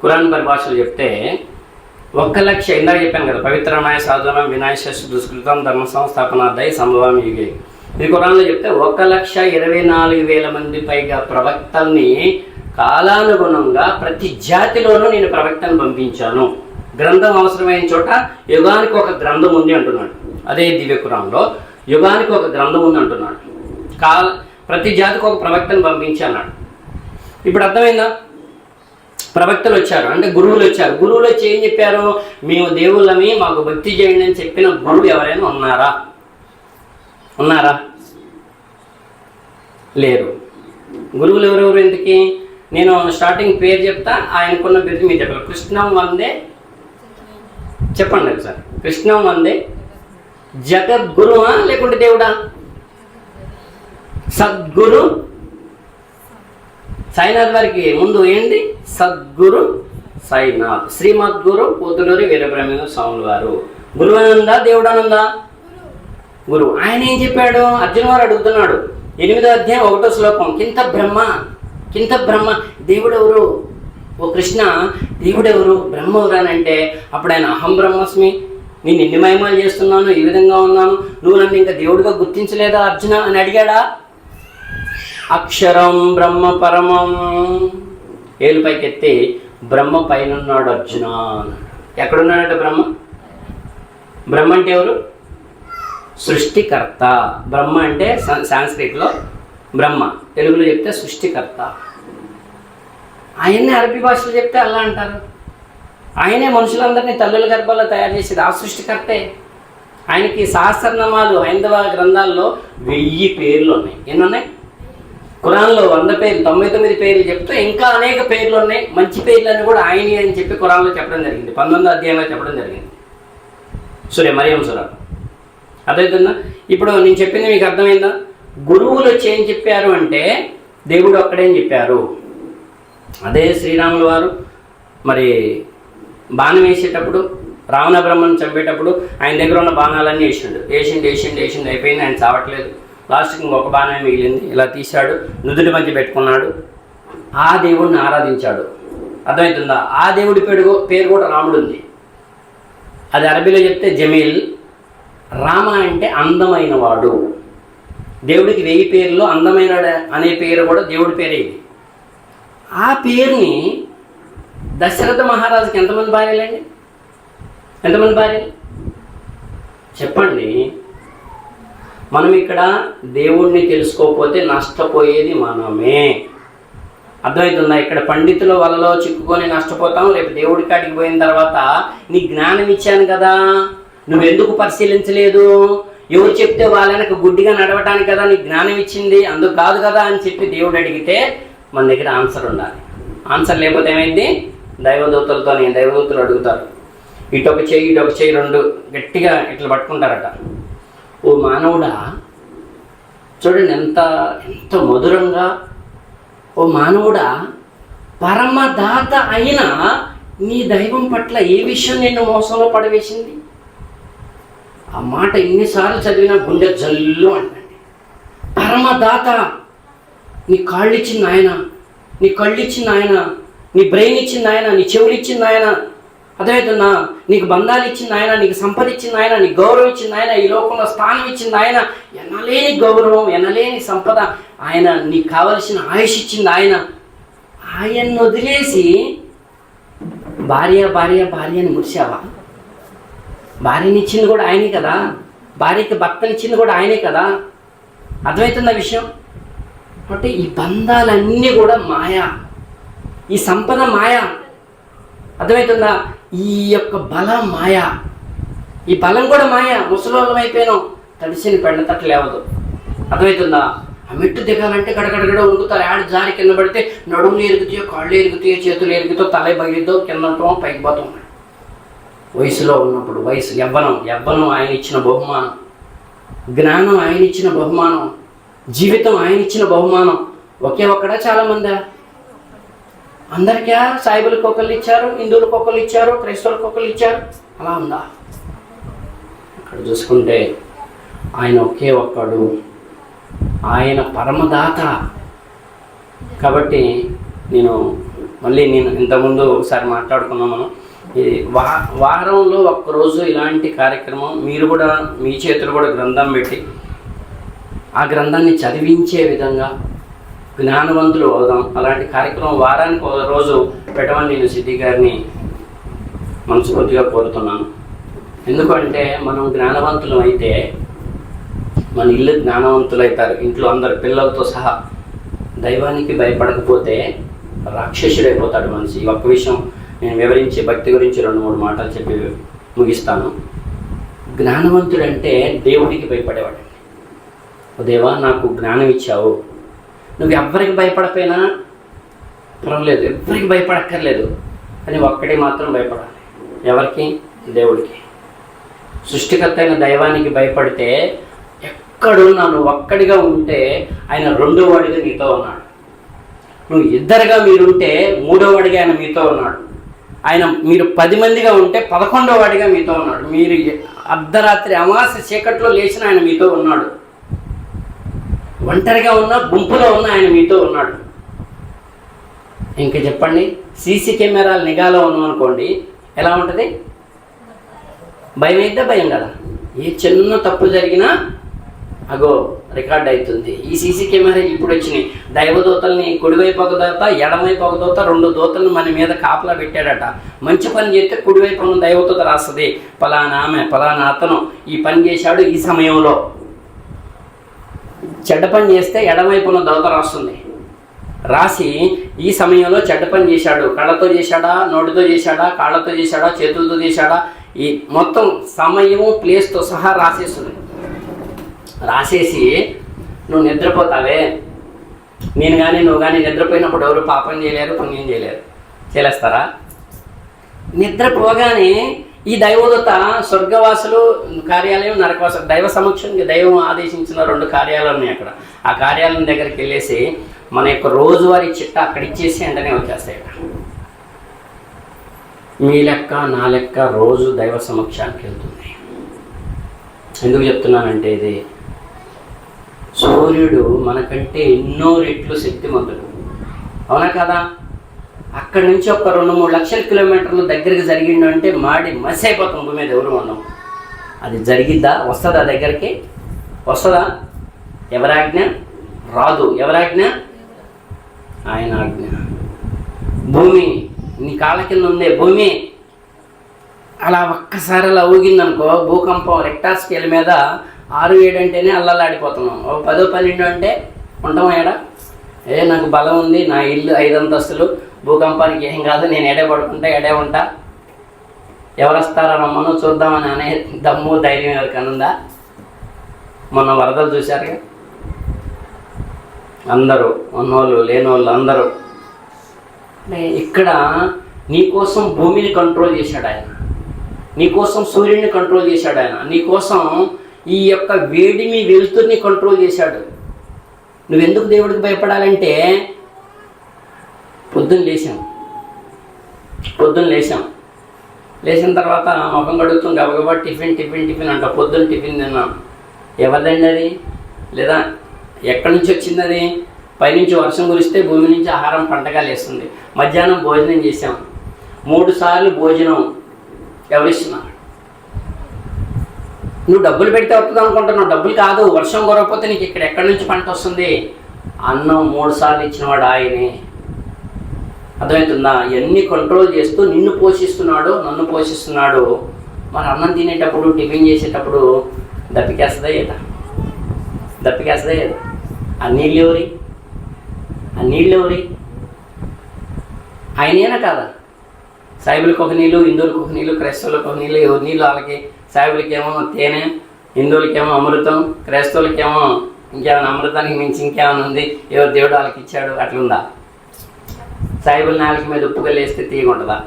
ఖురాన్ పరిభాషలు చెప్తే 1,00,000, ఇందాక చెప్పాను కదా, పవిత్రనాయ సాధనం వినాయశ దుష్కృతం ధర్మ సంస్థాపనార్థాయ సంభవామి యుగే. ఇది ఖురాన్లో చెప్తే 1,24,000 మంది పైగా ప్రవక్తల్ని కాలానుగుణంగా ప్రతి జాతిలోనూ నేను ప్రవక్తను పంపించాను. గ్రంథం అవసరమైన చోట యుగానికి ఒక గ్రంథం ఉంది అంటున్నాడు. అదే దివ్య ఖురాన్లో యుగానికి ఒక గ్రంథం ఉంది అంటున్నాడు. ప్రతి జాతికి ఒక ప్రవక్తను పంపించి అన్నాడు. ఇప్పుడు అర్థమైందా? ప్రవక్తలు వచ్చారు అంటే గురువులు వచ్చారు. గురువులు వచ్చి ఏం చెప్పారు? మేము దేవుళ్ళమి, మాకు భక్తి చేయండి అని చెప్పిన గురువు ఎవరైనా ఉన్నారా? లేరు. గురువులు ఎవరెవరు? ఇంతకీ నేను స్టార్టింగ్ పేరు చెప్తా, ఆయనకున్న బిరుదు మీరు చెప్పారు. కృష్ణం వందే, చెప్పండి సార్. కృష్ణం వందే జగద్గురువా లేకుంటే దేవుడా? సద్గురు సాయినాథ్ వారికి ముందు ఏంటి? సద్గురు సాయినాథ్. శ్రీమద్గురు పోతులూరి వీరబ్రహ్మేంద్ర స్వాముల వారు. గురువు అనుందా, దేవుడు అనుందా? గురువు. ఆయన ఏం చెప్పాడు? అర్జున వారు అడుగుతున్నాడు. 8వ అధ్యాయం 1వ శ్లోకం. కింత బ్రహ్మ, దేవుడెవరు? ఓ కృష్ణ, దేవుడెవరు? బ్రహ్మ ఎవరు అని అంటే అప్పుడు ఆయన అహం బ్రహ్మస్మి, నేను ఎన్ని మహిమలు చేస్తున్నాను, ఈ విధంగా ఉన్నాను, నువ్వు నన్ను ఇంకా దేవుడిగా గుర్తించలేదా అర్జున అని అడిగాడా? అక్షరం బ్రహ్మ పరమం, ఏలు పైకెత్తి బ్రహ్మ పైన ఉన్నాడు అర్జున. ఎక్కడున్నాడట బ్రహ్మ? బ్రహ్మ అంటే ఎవరు? సృష్టికర్త. బ్రహ్మ అంటే సాంస్క్రిట్లో బ్రహ్మ, తెలుగులో చెప్తే సృష్టికర్త. ఆయన్నే అరబీ భాషలో చెప్తే అల్లా అంటారు. ఆయనే మనుషులందరినీ తల్లుల గర్భాల్లో తయారు చేసేది ఆ సృష్టికర్తే. ఆయనకి సహస్రనామాలు హైందవ గ్రంథాల్లో 1000 పేర్లు ఉన్నాయి. ఎన్ని ఉన్నాయి? ఖురాన్లో 100 పేర్లు, 99 పేర్లు చెప్తే ఇంకా అనేక పేర్లు ఉన్నాయి. మంచి పేర్లు అని కూడా ఆయనే అని చెప్పి ఖురాన్లో చెప్పడం జరిగింది. 19వ అధ్యాయంలో చెప్పడం జరిగింది. మరియం సూర. అర్థమవుతుందా? ఇప్పుడు నేను చెప్పింది మీకు అర్థమైందా? గురువులు వచ్చి ఏం చెప్పారు అంటే దేవుడు ఒక్కడేం చెప్పారు. అదే శ్రీరాములు వారు మరి బాణం వేసేటప్పుడు, రావణ బ్రహ్మను చంపేటప్పుడు ఆయన దగ్గర ఉన్న బాణాలన్నీ వేసిండు అయిపోయింది. ఆయన చావట్లేదు. లాస్ట్కి ఇంకొక బాణమే మిగిలింది. ఇలా తీశాడు, నుదుటి మధ్య పెట్టుకున్నాడు, ఆ దేవుడిని ఆరాధించాడు. అర్థమవుతుందా? ఆ దేవుడి పేరు కూడా రాముడు ఉంది. అది అరబీలో చెప్తే జమీల్. రామ అంటే అందమైన వాడు. దేవుడికి 1000 పేర్లో అందమైన అనే పేరు కూడా దేవుడి పేరే ఇది. ఆ పేరుని దశరథ మహారాజుకి ఎంతమంది భార్యలండి? ఎంతమంది భార్యలు చెప్పండి? మనం ఇక్కడ దేవుణ్ణి తెలుసుకోకపోతే నష్టపోయేది మనమే. అర్థమవుతుందా? ఇక్కడ పండితుల వలలో చిక్కుకొని నష్టపోతాం. రేపు దేవుడి కాడికి పోయిన తర్వాత నీ జ్ఞానం ఇచ్చాను కదా, నువ్వెందుకు పరిశీలించలేదు? ఎవరు చెప్తే వాళ్ళకి గుడ్డిగా నడవటానికి కదా నీ జ్ఞానం ఇచ్చింది, అందుకు కాదు కదా అని చెప్పి దేవుడు అడిగితే మన దగ్గర ఆన్సర్ ఉండాలి. ఆన్సర్ లేకపోతే ఏమైంది? దైవదూతలు అడుగుతారు. ఇటొక చెయ్యి 2 గట్టిగా ఇట్లా పట్టుకుంటారట. ఓ మానవుడా, చూడండి ఎంత మధురంగా. ఓ మానవుడా, పరమదాత అయిన నీ దైవం పట్ల ఏ విషయం నిన్ను మోసంలో పడవేసింది? ఆ మాట ఎన్నిసార్లు చదివినా గుండె జల్లు అంటండి. పరమదాత, నీ కాళ్ళు ఇచ్చింది ఆయన, నీ కళ్ళు ఇచ్చింది ఆయన, నీ బ్రెయిన్ ఇచ్చింది ఆయన, నీ చెవులు ఇచ్చింది ఆయన. అర్థమవుతుందా? నీకు బంధాలు ఇచ్చింది ఆయన, నీకు సంపద ఇచ్చింది ఆయన, నీకు గౌరవం ఇచ్చింది ఆయన, ఈ లోకంలో స్థానం ఇచ్చింది ఆయన, ఎనలేని గౌరవం, ఎనలేని సంపద ఆయన, నీకు కావలసిన ఆయుష్ ఇచ్చింది ఆయన. ఆయన్ని వదిలేసి భార్య అని మురిసావా? భార్యని ఇచ్చింది కూడా ఆయనే కదా, భార్యకి భర్తనిచ్చింది కూడా ఆయనే కదా. అర్థమవుతుందా విషయం? అంటే ఈ బంధాలన్నీ కూడా మాయా, ఈ సంపద మాయా. అర్థమవుతుందా? ఈ యొక్క బలం మాయా, ఈ బలం కూడా మాయా. ముసలోళ్ళం అయిపోయినాం, తడిసిన పెండ తట్టు లేవదు. అర్థమవుతుందా? ఆ మెట్టు దిగాలంటే గడగడగడ ఉరుకుతారు. ఆడ జారి కింద పడితే నడుములు ఎరుగుతాయో, కాళ్ళు ఎరుగుతాయో, చేతులు ఎరుగుతాయో, తల బగిరితో కింద ఉంటాం, పైకి పోతాం. వయసులో ఉన్నప్పుడు యవ్వనం ఆయన ఇచ్చిన బహుమానం, జ్ఞానం ఆయన ఇచ్చిన బహుమానం, జీవితం ఆయన ఇచ్చిన బహుమానం. ఒకే ఒక్కడా చాలామందా? అందరికీ సాయిబులకు ఒకళ్ళు ఇచ్చారు, హిందువులకు ఒకళ్ళు ఇచ్చారు, క్రైస్తవులకు ఒకళ్ళు ఇచ్చారు. అలా ఉందా? అక్కడ చూసుకుంటే ఆయన ఒకే ఒక్కడు, ఆయన పరమదాత. కాబట్టి నేను ఇంతకుముందు ఒకసారి మాట్లాడుకున్నాం మనం. ఇది వారంలో ఒక్కరోజు ఇలాంటి కార్యక్రమం మీరు కూడా మీ చేతులు కూడా గ్రంథం పెట్టి ఆ గ్రంథాన్ని చదివించే విధంగా జ్ఞానవంతులు అవుదాం. అలాంటి కార్యక్రమం వారానికి ఒక రోజు పెట్టమని నేను సిద్ధి గారిని మనస్ఫూర్తిగా కోరుతున్నాను. ఎందుకంటే మనం జ్ఞానవంతులు అయితే మన ఇల్లు జ్ఞానవంతులు అవుతారు. ఇంట్లో అందరు పిల్లలతో సహా. దైవానికి భయపడకపోతే రాక్షసుడైపోతాడు మనిషి. ఈ ఒక్క విషయం నేను వివరించి భక్తి గురించి 2-3 మాటలు చెప్పి ముగిస్తాను. జ్ఞానవంతుడంటే దేవుడికి భయపడేవాడండి. దేవా, నాకు జ్ఞానం ఇచ్చావు, నువ్వు ఎవ్వరికి భయపడపోయినా పర్వాలేదు, ఎవ్వరికి భయపడక్కర్లేదు, కానీ ఒక్కడే మాత్రం భయపడాలి. ఎవరికి? దేవుడికి. సృష్టికర్త అయిన దైవానికి భయపడితే ఎక్కడున్నా నువ్వు ఒక్కడిగా ఉంటే ఆయన 2వ వాడిగా నీతో ఉన్నాడు. నువ్వు 2గా మీరుంటే 3వ వాడిగా ఆయన మీతో ఉన్నాడు. మీరు 10 మందిగా ఉంటే 11వ వాడిగా మీతో ఉన్నాడు. మీరు అర్ధరాత్రి అమావాస్య చీకట్లో లేచిన ఆయన మీతో ఉన్నాడు. ఒంటరిగా ఉన్న, గుంపులో ఉన్న ఆయన మీతో ఉన్నాడు. ఇంకా చెప్పండి, సీసీ కెమెరాల నిఘాలో ఉన్నాం అనుకోండి, ఎలా ఉంటుంది? భయం అయితే భయం కదా. ఏ చిన్న తప్పు జరిగినా అగో రికార్డ్ అవుతుంది. ఈ సీసీ కెమెరా ఇప్పుడు వచ్చినాయి. దైవదూతల్ని కుడివైపు ఒక దూత, ఎడమవైపు ఒక దూత, 2 దూతలను మన మీద కాపలా పెట్టాడట. మంచి పని చేస్తే కుడివైపు ఉన్న దైవదూత రాస్తుంది, పలానా ఆమె పలానా అతను ఈ పని చేశాడు ఈ సమయంలో. చెడ్డ పని చేస్తే ఎడమవైపు ఉన్న దూత రాస్తుంది, రాసి ఈ సమయంలో చెడ్డ పని చేశాడు, కళ్ళతో చేశాడా, నోటితో చేశాడా, కాళ్ళతో చేశాడా, చేతులతో చేశాడా, ఈ మొత్తం సమయము ప్లేస్తో సహా రాసేస్తుంది. రాసేసి నువ్వు నిద్రపోతావే, నేను కానీ నువ్వు కానీ నిద్రపోయినప్పుడు ఎవరు పాపం చేయలేరు, పుణ్యం చేయలేరు, చేలేస్తారా? నిద్రపోగానే ఈ దైవదూత స్వర్గవాసులు కార్యాలయం, నరకవాసులు, దైవ సమక్షం దైవం ఆదేశించిన 2 కార్యాలయాలు ఉన్నాయి అక్కడ. ఆ కార్యాలయం దగ్గరికి వెళ్ళేసి మన యొక్క రోజువారీ చిట్ట అక్కడ ఇచ్చేసి వెంటనే వచ్చేస్తాయి. మీ లెక్క నా లెక్క రోజు దైవ సమక్షానికి వెళ్తుంది. ఎందుకు చెప్తున్నానంటే ఇది, సూర్యుడు మనకంటే ఎన్నో రెట్లు శక్తిమంతుడు, అవునా కదా? అక్కడి నుంచి ఒక 2-3 లక్షల కిలోమీటర్లు దగ్గరికి జరిగిండు అంటే మాడి మసి అయిపోతాం భూమి మీద ఎవరు మనం. అది జరిగిద్దా? వస్తుందా? దగ్గరికి వస్తుందా? ఎవరాజ్ఞ? రాదు. ఎవరాజ్ఞ? ఆయన ఆజ్ఞ. భూమి నీ కాళ్ళ కింద ఉందే భూమి, అలా ఒక్కసారి అలా ఊగిందనుకో, భూకంపం రెక్టార్ స్కేల్ మీద 6-7 అంటేనే అల్లలాడిపోతున్నాం. 10-12 అంటే ఉంటాం ఏడ. నాకు బలం ఉంది, నా ఇల్లు 5 అంతస్తులు, భూకంపానికి ఏం కాదు, నేను ఎడే పడుకుంటా, ఎడే ఉంటా, ఎవరు వస్తారా రమ్మను చూద్దామని అనే దమ్ము ధైర్యం ఎవరికైనా ఉందా? మొన్న వరదలు చూశారుగా, అందరూ ఉన్నోళ్ళు లేనోళ్ళు అందరూ. ఇక్కడ నీకోసం భూమిని కంట్రోల్ చేశాడు ఆయన, నీకోసం సూర్యుడిని కంట్రోల్ చేశాడు ఆయన, నీకోసం ఈ యొక్క వేడిమి వెలుతురిని కంట్రోల్ చేశాడు. నువ్వెందుకు దేవుడికి భయపడాలంటే, పొద్దున్న లేచాం, తర్వాత ముఖం కడుగుతాం, గబగబా టిఫిన్ అంట. పొద్దున్న టిఫిన్ తిన్నాం, ఎవరిదండి అది? లేదా ఎక్కడి నుంచి వచ్చింది అది? పైనుంచి వర్షం కురిస్తే భూమి నుంచి ఆహారం పంటగా లేస్తుంది. మధ్యాహ్నం భోజనం చేసాం, 3 సార్లు భోజనం ఎవరిస్తున్నారు? నువ్వు డబ్బులు పెడితే వస్తుంది అనుకుంటున్నావు, డబ్బులు కాదు. వర్షం కురకపోతే నీకు ఇక్కడ ఎక్కడి నుంచి పంట వస్తుంది? అన్నం 3 సార్లు ఇచ్చినవాడు ఆయనే. అర్థమవుతుందా? ఇవన్నీ కంట్రోల్ చేస్తూ నిన్ను పోషిస్తున్నాడు, నన్ను పోషిస్తున్నాడు. మరి అన్నం తినేటప్పుడు, టిఫిన్ చేసేటప్పుడు దప్పికేస్తుందా ఏదా? ఆ నీళ్ళు ఎవరి? ఆయనేనా కాదా? సాయిబులకు ఒక నీళ్ళు, హిందువులకు ఒక నీళ్ళు, క్రైస్తవులకు ఒక నీళ్ళు. ఎవరి నీళ్ళు వాళ్ళకి. సాయిబులకేమో తేనె, హిందువులకేమో అమృతం, క్రైస్తవులకేమో ఇంకేమైనా అమృతానికి మించి ఇంకేమైనా ఉంది, ఎవరు దేవుడు వాళ్ళకి ఇచ్చాడు, అట్లుందా? సాయిబుల నాలుక మీద ఉప్పుగల్లేస్తే తీయగుంటుందా?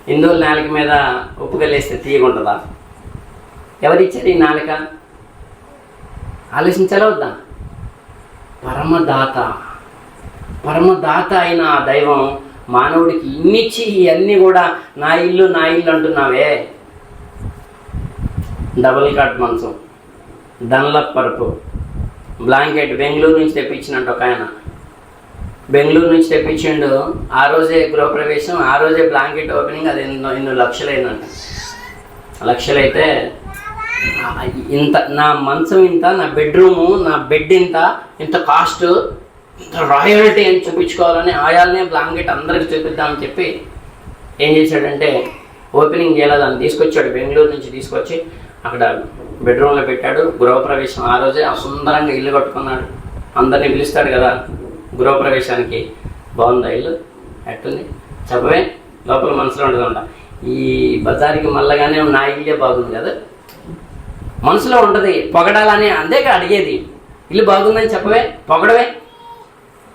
హిందువుల నాలుక మీద ఉప్పుగల్లేస్తే తీయగుంటుందా? ఎవరిచ్చారు ఈ నాలుక? ఆలోచించాలా వద్దా? పరమదాత అయిన ఆ దైవం మానవుడికి ఇన్నిచ్చి ఇవన్నీ కూడా నా ఇల్లు అంటున్నావే. డబుల్ కాట్ మంచం, డన్లప్ పరుపు, బ్లాంకెట్ బెంగళూరు నుంచి తెప్పించినట్టు ఒక ఆయన. బెంగళూరు నుంచి తెప్పించిండు. ఆ రోజే గృహప్రవేశం, ఆ రోజే బ్లాంకెట్ ఓపెనింగ్. అది ఎన్నో లక్షలైందంట. లక్షలైతే ఇంత నా మంచం ఇంత, నా బెడ్రూము, నా బెడ్ ఇంత కాస్ట్, ఇంత రాయల్టీ అని చూపించుకోవాలని ఆయాలనే బ్లాంకెట్ అందరికి చూపిద్దామని చెప్పి ఏం చేశాడంటే, ఓపెనింగ్ చేయాలి దాన్ని తీసుకొచ్చాడు. బెంగళూరు నుంచి తీసుకొచ్చి అక్కడ బెడ్రూమ్లో పెట్టాడు. గృహప్రవేశం ఆ రోజే సుందరంగా ఇల్లు కట్టుకున్నాడు. అందరినీ పిలుస్తాడు కదా గృహప్రవేశానికి. బాగుందా ఇల్లు? ఎట్టుంది చెప్పవే? లోపల మనసులో ఉండదంట. ఈ బజార్కి మళ్ళగానే నా ఇల్లే బాగుంది కదా మనసులో ఉంటుంది. పొగడాలని అంతేగా అడిగేది. ఇల్లు బాగుందని చెప్పవే, పొగడవే,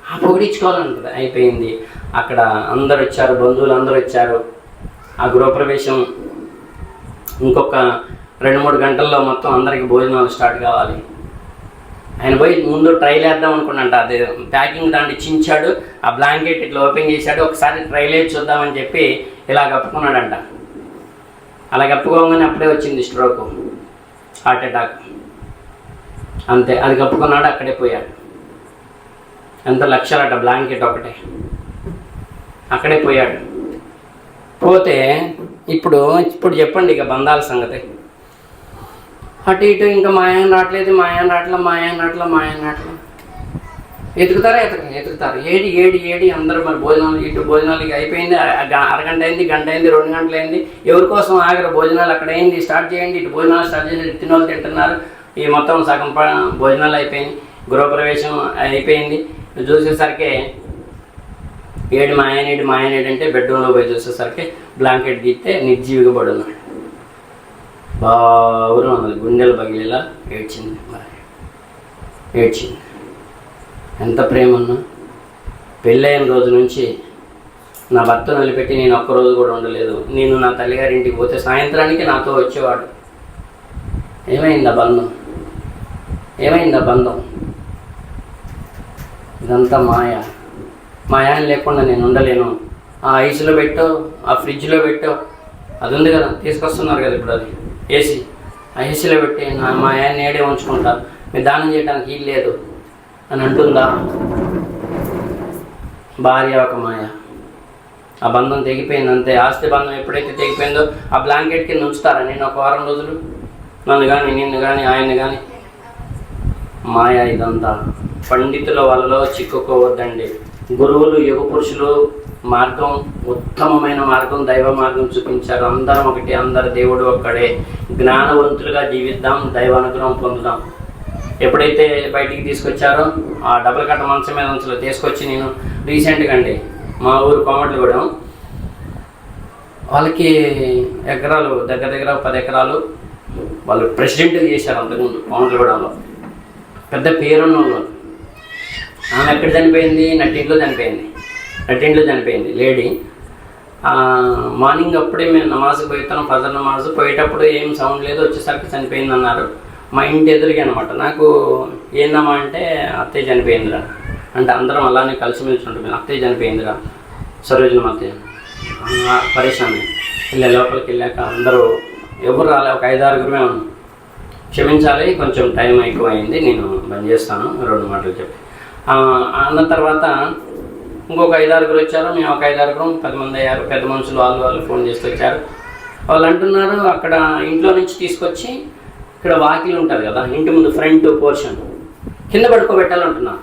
ఆ పొగిడించుకోవాలంటుంది. అయిపోయింది. అక్కడ అందరు వచ్చారు, బంధువులు అందరూ వచ్చారు. ఆ గృహప్రవేశం ఇంకొక 2-3 గంటల్లో మొత్తం అందరికి భోజనాలు స్టార్ట్ కావాలి. ఆయన పోయి ముందు ట్రైల్ వేద్దాం అనుకున్నంట. అది ప్యాకింగ్ దాన్ని చించాడు, ఆ బ్లాంకెట్ ఇట్లా ఓపెన్ చేశాడు. ఒకసారి ట్రైల్ వేసి చూద్దామని చెప్పి ఇలా కప్పుకున్నాడంట. అలా కప్పుకోగానే అప్పుడే వచ్చింది స్ట్రోక్, హార్ట్ అటాక్. అంతే, అది కప్పుకున్నాడు, అక్కడే పోయాడు. ఎంత లక్షలట బ్లాంకెట్ ఒకటే, అక్కడే పోయాడు. పోతే ఇప్పుడు చెప్పండి ఇక బంధాల సంగతి. అటు ఇటు ఇంకా మా ఆయన రావట్లేదు, ఎతుకుతారు. ఏడి అందరూ మరి భోజనాలు ఇక అయిపోయింది, అరగంట అయింది, గంట అయింది, 2 గంటలు అయింది, ఎవరి కోసం ఆగరు భోజనాలు. అక్కడ అయింది, స్టార్ట్ చేయండి, ఇటు భోజనాలు స్టార్ట్ చేసి తినోళ్ళు తింటున్నారు. ఈ మొత్తం సగం భోజనాలు అయిపోయింది, గృహప్రవేశం అయిపోయింది. చూసేసరికి ఏడు మా ఆయన అంటే బెడ్రూమ్లో పోయి చూసేసరికి బ్లాంకెట్ గీస్తే నిర్జీవిగా పడున్నాడు. బావురు అన్నది, గుండెలు పగిలేలా ఏడ్చింది. ఎంత ప్రేమ ఉన్నా. పెళ్ళైన రోజు నుంచి నా భర్తను వదిలిపెట్టి నేను ఒక్కరోజు కూడా ఉండలేదు. నేను నా తల్లిగారింటికి పోతే సాయంత్రానికి నాతో వచ్చేవాడు. ఏమైందా బంధం? ఇదంతా మాయ లేకుండా నేను ఉండలేను. ఆ ఐస్లో పెట్టో, ఆ ఫ్రిడ్జ్లో పెట్టో, అది ఉంది కదా, తీసుకొస్తున్నారు కదా ఇప్పుడు, అది ఏసీ, ఆ ఏసీలో పెట్టి మా ఆయన ఏడే ఉంచుకుంటా, మీరు దానం చేయడానికి వీలు లేదు అని అంటుందా? భార్య ఒక మాయ. ఆ బంధం తెగిపోయింది అంతే. ఆస్తి బంధం ఎప్పుడైతే తెగిపోయిందో ఆ బ్లాంకెట్ కింద ఉంచుతారా నేను ఒక వారం రోజులు? నన్ను కానీ, నిన్ను కానీ, ఆయన్ని కానీ. మాయ ఇదంతా. పండితుల వలలో చిక్కుకోవద్దండి. గురువులు, యుగ పురుషులు మార్గం, ఉత్తమమైన మార్గం, దైవ మార్గం చూపించారు. అందరం ఒకటి, అందరు దేవుడు ఒక్కడే. జ్ఞానవంతులుగా జీవిద్దాం, దైవ అనుగ్రహం పొందుదాం. ఎప్పుడైతే బయటికి తీసుకొచ్చారో ఆ డబుల్ కట్ట మంచం మీద ఉంచలో తీసుకొచ్చి, నేను రీసెంట్గా అండి మా ఊరు కోమటిగూడెం, వాళ్ళకి ఎకరాలు దగ్గర 10 ఎకరాలు వాళ్ళు ప్రెసిడెంట్గా చేశారు. అంతకుముందు కోమటిగూడెంలో పెద్ద పేరున్న వాళ్ళు. ఆమె ఎక్కడ చనిపోయింది? నట్టింట్లో చనిపోయింది లేడీ. మార్నింగ్ అప్పుడే మేము నమాజ్కి పోయిస్తాం, ఫజర్ నమాజ్ పోయేటప్పుడు ఏం సౌండ్ లేదు, వచ్చేసరికి చనిపోయింది అన్నారు. మా ఇంటి ఎదురుగా అనమాట. నాకు ఏందమ్మా అంటే, అత్తయ్య చనిపోయిందిరా అంటే, అందరం అలానే కలిసిమెలిసి ఉంటుంది. అత్తయ్య చనిపోయిందిరా, సరోజన అత్తయ్య. పరేషాన్ వెళ్ళే లోపలికి వెళ్ళాక అందరూ ఎవరు రాలే, ఒక 5-6 ఉన్నాం. క్షమించాలి, కొంచెం టైం ఎక్కువ అయింది, నేను బంద్ చేస్తాను 2 మాటలు చెప్పి అన్న తర్వాత ఇంకొక 5-6 వచ్చారు. మేము ఒక 5-6, 10 మంది అయ్యారు. పెద్ద మనుషులు వాళ్ళు ఫోన్ చేసి వచ్చారు. వాళ్ళు అంటున్నారు, అక్కడ ఇంట్లో నుంచి తీసుకొచ్చి ఇక్కడ వాకిలు ఉంటుంది కదా, ఇంటి ముందు ఫ్రంట్ పోర్షన్ కింద పడుకోబెట్టాలంటున్నారు.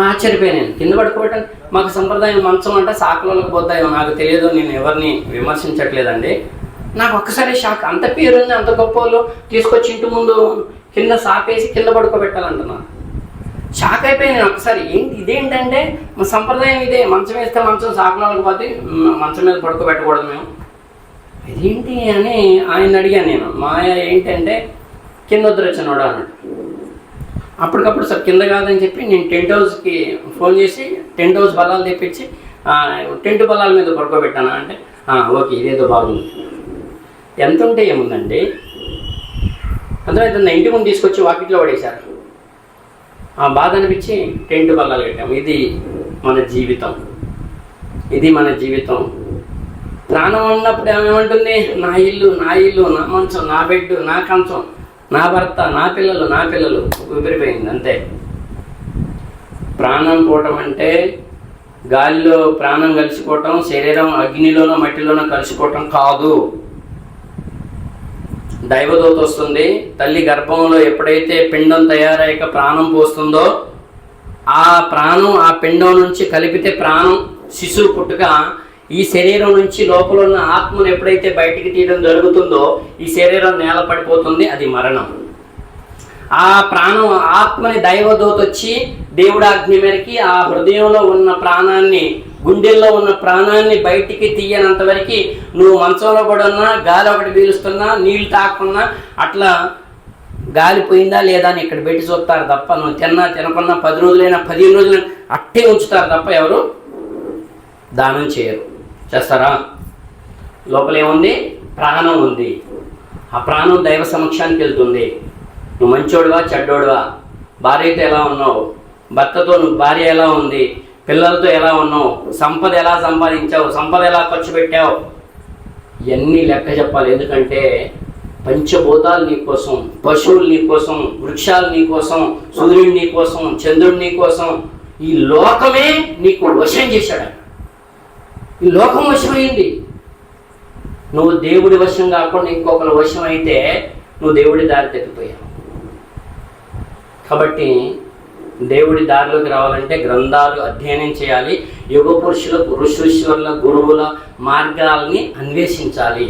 ఆశ్చర్యపోయాను. కింద పడుకోబెట్టాలి, మాకు సంప్రదాయం మంచం అంటే సాకులకు పోతాయో నాకు తెలియదు. నేను ఎవరిని విమర్శించట్లేదండి. నాకు ఒక్కసారి షాక్. అంత పేరుంది, అంత గొప్ప వాళ్ళు తీసుకొచ్చి ఇంటి ముందు కింద సాపేసి కింద పడుకోబెట్టాలంటున్నారు. షాక్ అయిపోయాను నేను ఒక్కసారి. ఇదేంటంటే మా సంప్రదాయం ఇదే, మంచం వేస్తే మంచం సాకులకు పోతే మంచం మీద పడుకోబెట్టకూడదు మేము. ఇదేంటి అని ఆయన అడిగాను నేను. మాయ ఏంటంటే కింద వద్దరొచ్చినోడు అన్నాడు. అప్పటికప్పుడు సార్ కింద కాదని చెప్పి నేను టెంట్ హౌస్కి ఫోన్ చేసి టెంట్ హౌస్ బలాలు తెప్పించి టెంట్ బలాల మీద పడుకోబెట్టాను. అంటే ఓకే, ఇదేదో బాగుంది. ఎంత ఉంటే ఏముందండి, అర్థమవుతుంది. ఇంటి ముందు తీసుకొచ్చి వాకిట్లో పడేశారు. బాధ అనిపించి టెంట్ బలాలు పెట్టాము. ఇది మన జీవితం. ప్రాణం ఉన్నప్పుడు ఏమేమంటుంది? నా ఇల్లు, నా మంచం, నా బెడ్, నా కంచం, నా భర్త, నా పిల్లలు ఊపిరిపోయింది అంతే. ప్రాణం పోవటం అంటే గాలిలో ప్రాణం కలిసిపోవటం, శరీరం అగ్నిలోనో మట్టిలోనో కలిసిపోవటం కాదు. దైవదూత వస్తుంది. తల్లి గర్భంలో ఎప్పుడైతే పిండం తయారయ్యాక ప్రాణం పోస్తుందో ఆ ప్రాణం ఆ పిండం నుంచి కలిపితే ప్రాణం, శిశువు పుట్టుక. ఈ శరీరం నుంచి లోపల ఉన్న ఆత్మను ఎప్పుడైతే బయటికి తీయడం జరుగుతుందో ఈ శరీరం నేల పడిపోతుంది, అది మరణం. ఆ ప్రాణం ఆత్మని దైవదూత వచ్చి దేవుడాజ్ఞ మేరకి ఆ హృదయంలో ఉన్న ప్రాణాన్ని, గుండెల్లో ఉన్న ప్రాణాన్ని బయటికి తీయనంత వరకు నువ్వు మంచంలో పడున్నా, గాలి ఒకటి పీలుస్తున్నా, నీళ్ళు తాకున్నా, అట్లా గాలి పోయిందా లేదా అని ఇక్కడ పెట్టి చూస్తారు తప్ప, నువ్వు తినకున్నా 10 రోజులైనా 15 రోజులైనా అట్టే ఉంచుతారు తప్ప ఎవరు దానం చేయరు. చేస్తారా? లోపల ఏముంది? ప్రాణం ఉంది. ఆ ప్రాణం దైవ సమక్షానికి వెళ్తుంది. నువ్వు మంచోడువా చెడ్డోడువా, భార్యతో ఎలా ఉన్నావు, భర్తతో నువ్వు భార్య ఎలా ఉంది, పిల్లలతో ఎలా ఉన్నావు, సంపద ఎలా సంపాదించావు, సంపద ఎలా ఖర్చు పెట్టావు, ఇవన్నీ లెక్క చెప్పాలి. ఎందుకంటే పంచభూతాలు నీ కోసం, పశువులు నీ కోసం, వృక్షాలు నీ కోసం, సూర్యుడు నీ కోసం, చంద్రుడు నీ కోసం. ఈ లోకమే నీకు వశం చేశాడు. ఈ లోకం వశమైంది. నువ్వు దేవుడి వశం కాకుండా ఇంకొకరి వశం అయితే నువ్వు దేవుడి దారి తప్పిపోయావు. కాబట్టి దేవుడి దారిలోకి రావాలంటే గ్రంథాలు అధ్యయనం చేయాలి. యుగ పురుషుల ఋషీశ్వరుల గురువుల మార్గాల్ని అన్వేషించాలి.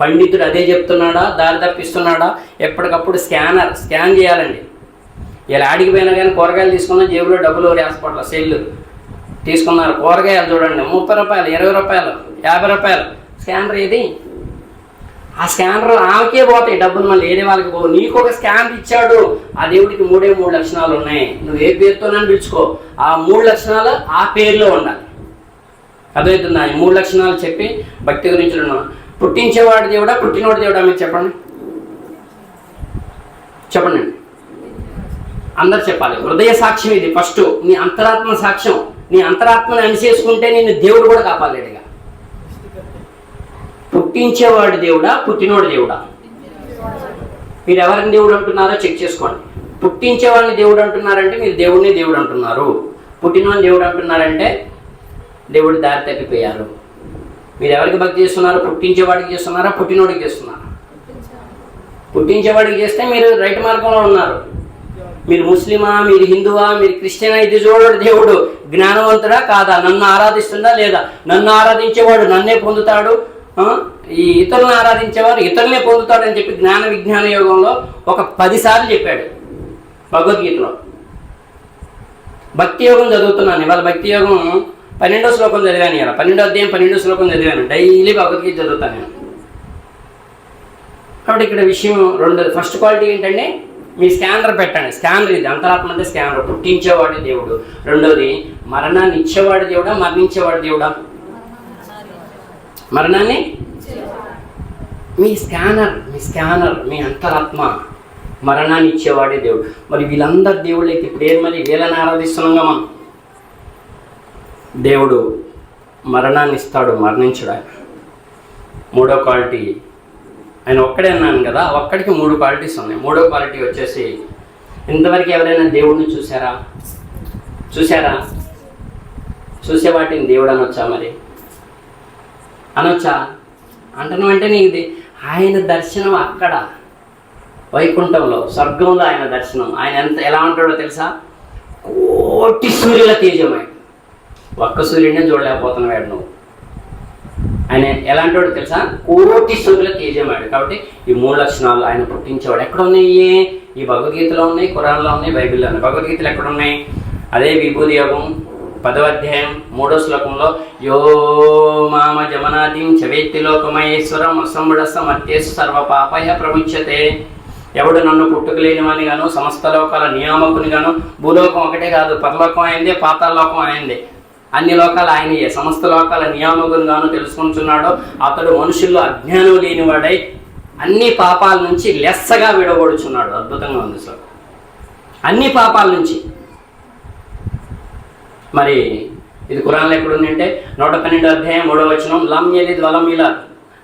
పండితుడు అదే చెప్తున్నాడా, దారి తప్పిస్తున్నాడా? ఎప్పటికప్పుడు స్కాన్ చేయాలండి. ఇలా ఆడికి పోయినా కానీ కూరగాయలు తీసుకున్నా జేబులో డబ్బులు హాస్పిటల్ సెల్లు తీసుకున్నారు. కూరగాయలు చూడండి 30 రూపాయలు, 20 రూపాయలు, 50 రూపాయలు. స్కానర్ ఏది? ఆ స్కానర్ ఆమెకే పోతాయి డబ్బులు, మళ్ళీ వేరే వాళ్ళకి పోవు. నీకు ఒక స్కానర్ ఇచ్చాడు. ఆ దేవుడికి 3 లక్షణాలు ఉన్నాయి. నువ్వు ఏ పేరుతోనని పిలుచుకో, ఆ 3 లక్షణాలు ఆ పేరులో ఉండాలి. అర్థమవుతుందా? ఈ 3 లక్షణాలు చెప్పి భక్తి గురించి ఉన్నాను. పుట్టించేవాడి దేవుడా, పుట్టినవాడి దేవుడా? మీరు చెప్పండి చెప్పండి. అందరు చెప్పాలి. హృదయ సాక్ష్యం ఇది ఫస్ట్. నీ అంతరాత్మ సాక్ష్యం. నీ అంతరాత్మని అనిచేసుకుంటే నేను దేవుడు కూడా కాపాడలేడుగా. పుట్టించేవాడి దేవుడా, పుట్టినోడి దేవుడా? మీరు ఎవరిని దేవుడు అంటున్నారో చెక్ చేసుకోండి. పుట్టించేవాడిని దేవుడు అంటున్నారంటే మీరు దేవుడిని దేవుడు అంటున్నారు. పుట్టినవాడిని దేవుడు అంటున్నారంటే దేవుడి దారి తప్పిపోయారు. మీరు ఎవరికి భక్తి చేస్తున్నారు? పుట్టించేవాడికి చేస్తున్నారా, పుట్టినోడికి చేస్తున్నారా? పుట్టించేవాడికి చేస్తే మీరు రైట్ మార్గంలో ఉన్నారు. మీరు ముస్లిమా, మీరు హిందువా, మీరు క్రిస్టియనా, ఇది చూడడు దేవుడు. జ్ఞానవంతుడా కాదా? నన్ను ఆరాధిస్తుందా లేదా? నన్ను ఆరాధించేవాడు నన్నే పొందుతాడు, ఈ ఇతరులను ఆరాధించేవారు ఇతరులనే పొందుతాడు అని చెప్పి జ్ఞాన విజ్ఞాన యోగంలో ఒక 10 సార్లు చెప్పాడు భగవద్గీతలో. భక్తి యోగం చదువుతున్నాను ఇవాళ. భక్తి యోగం 12వ శ్లోకం చదివాను. ఇలా 12వ అధ్యాయం 12వ శ్లోకం చదివాను. డైలీ భగవద్గీత చదువుతాను నేను. కాబట్టి ఇక్కడ విషయం రెండు. ఫస్ట్ క్వాలిటీ ఏంటంటే మీ స్కానర్ పెట్టండి. స్కానర్ ఇది, అంతరాత్మ అంటే స్కానర్. పుట్టించేవాడి దేవుడు. రెండోది మరణాన్ని ఇచ్చేవాడి దేవుడా, మరణించేవాడి దేవుడా? మరణాన్ని మీ స్కానర్ మీ అంతరాత్మ మరణాన్ని ఇచ్చేవాడే దేవుడు. మరి వీళ్ళందరు దేవుళ్ళు అయితే ఇప్పుడు మరి వీళ్ళని ఆరాధిస్తున్నాగా మనం. దేవుడు మరణాన్ని ఇస్తాడు, మరణించడు. ఆయన 3వ క్వాలిటీ ఆయన ఒక్కడే అన్నాను కదా, ఒక్కడికి 3 క్వాలిటీస్ ఉన్నాయి. 3వ క్వాలిటీ వచ్చేసి, ఇంతవరకు ఎవరైనా దేవుడిని చూసారా? చూసే వాటిని దేవుడు అనొచ్చా? మరి అనొచ్చా? అంటున్నాం అంటే నీది ఆయన దర్శనం అక్కడ వైకుంఠంలో, స్వర్గంలో ఆయన దర్శనం. ఆయన ఎలా ఉంటాడో తెలుసా? కోటి సూర్యుల తేజమై. ఒక్క సూర్యుడినే చూడలేకపోతున్నాడు నువ్వు. ఆయన ఎలాంటి వాడు తెలుసా? కోటి సూర్యుల తేజమాడు. కాబట్టి ఈ 3 లక్షణాలు ఆయన పుట్టించేవాడు. ఎక్కడ ఉన్నాయి? ఈ భగవద్గీతలో ఉన్నాయి, ఖురాన్లో ఉన్నాయి, బైబిల్లో ఉన్నాయి. భగవద్గీతలు ఎక్కడ ఉన్నాయి? అదే విభూతి యోగం 10వ అధ్యాయం 3వ శ్లోకంలో, యో మామ జమనాదిం చవేత్తి లోకమహేశ్వరం అసంబుడస మత్యేసు సర్వ పాపయ ప్రముచ్యతే. ఎవడు నన్ను పుట్టుకలేని వాని గాను, సమస్త లోకాల నియామకుని గాను, భూలోకం ఒకటే కాదు, పరలోకం అయిందే, పాతాళలోకం అయిందే, అన్ని లోకాలు ఆయనయే, సమస్త లోకాల నియామకుని గాను తెలుసుకుంటున్నాడో అతడు మనుషుల్లో అజ్ఞానం లేనివాడై అన్ని పాపాల నుంచి లెస్సగా విడగొడుచున్నాడు. అద్భుతంగా ఉంది సార్. అన్ని పాపాల నుంచి. మరి ఇది ఖురాన్లో ఎక్కడుంది అంటే 112వ అధ్యాయం 3వ వచనం, లం యలిద్ వలం యూలద్.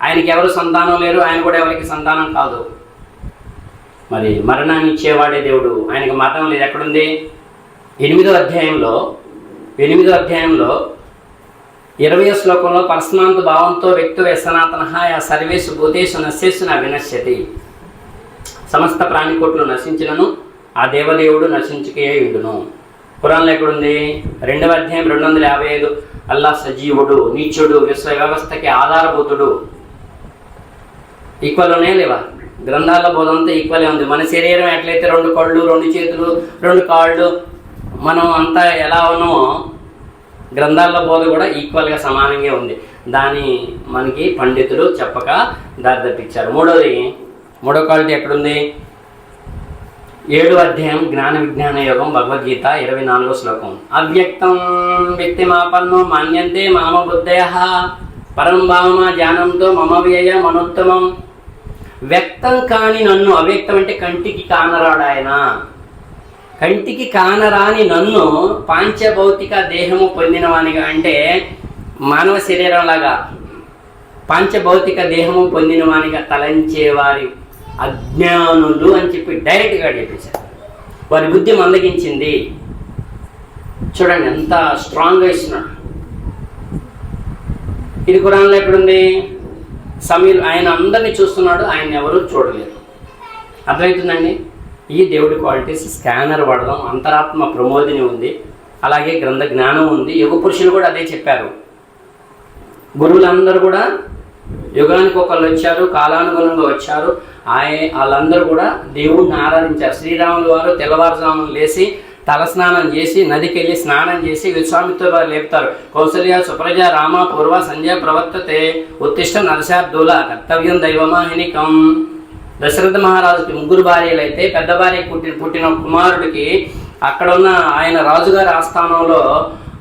ఆయనకి ఎవరు సంతానం లేరు, ఆయన కూడా ఎవరికి సంతానం కాదు. మరి మరణాన్ని ఇచ్చేవాడే దేవుడు. ఆయనకి మరణం లేదు. ఎక్కడుంది? 8వ అధ్యాయంలో 20వ శ్లోకంలో, పరస్మాంత భావంతో వ్యక్తి వ్యసనాతన సర్వేషు భూతేషు నశ్యేషు న వినశ్యతి. సమస్త ప్రాణికోట్లు నశించినను ఆ దేవదేవుడు నశించుకే ఉండును. ఖురాన్లో ఎక్కడుంది? 2వ అధ్యాయం 255, అల్లా సజీవుడు, నీచుడు, విశ్వ వ్యవస్థకి ఆధారభూతుడు. ఈక్వల్ ఉన్నాయా లేవా? గ్రంథాల బోధంతా ఈక్వలే ఉంది. మన శరీరం ఎట్లయితే 2 కళ్ళు, 2 చేతులు, 2 కాళ్ళు, మనం అంతా ఎలా ఉన్నామో గ్రంథాల బోధ కూడా ఈక్వల్గా సమానంగా ఉంది. దాన్ని మనకి పండితులు చెప్పక దారి తప్పించారు. మూడో క్వాలిటీ ఎక్కడుంది? 7వ అధ్యాయం జ్ఞాన విజ్ఞాన యోగం భగవద్గీత 24వ శ్లోకం, అవ్యక్తం వ్యక్తిమాపన్నో మాన్యంతే మామ బుద్ధయ పరం భామ జ్ఞానంతో మమ వ్యయ మనోత్తమం. వ్యక్తం కాని నన్ను, అవ్యక్తం అంటే కంటికి కానరాడాయన, కంటికి కానరాని నన్ను పాంచభౌతిక దేహము పొందినవానిగా, అంటే మానవ శరీరంలాగా పాంచభౌతిక దేహము పొందినవానిగా తలంచేవారి అజ్ఞానులు అని చెప్పి డైరెక్ట్గా చెప్పేశారు. వారి బుద్ధి మందగించింది. చూడండి ఎంత స్ట్రాంగ్గా ఇస్తున్నాడు. ఇది ఖురాన్లో ఎక్కడుంది? సమీర్ ఆయన అందరినీ చూస్తున్నాడు, ఆయన ఎవరు చూడలేరు. అర్థమవుతుందండి? ఈ దేవుడి క్వాలిటీస్. స్కానర్ వాడదాం, అంతరాత్మ ప్రమోదిని ఉంది, అలాగే గ్రంథ జ్ఞానం ఉంది. యుగ పురుషులు కూడా అదే చెప్పారు. గురువులందరూ కూడా యుగానికి ఒకళ్ళు వచ్చారు, కాలానుగుణంగా వచ్చారు. వాళ్ళందరూ కూడా దేవుడిని ఆరాధించారు. శ్రీరాములు వారు తెల్లవారుజామున లేచి తలస్నానం చేసి నదికి వెళ్ళి స్నానం చేసి విశ్వామిత్రుల వారు లేపుతారు. కౌసల్య సుప్రజ రామ పూర్వ సంధ్య ప్రవర్తతే ఉత్తిష్ట నరశార్దూల కర్తవ్యం దైవమాహినికం. దశరథ మహారాజుకి 3 భార్యలు అయితే పెద్ద భార్య పుట్టిన కుమారుడికి అక్కడ ఉన్న ఆయన రాజుగారి ఆస్థానంలో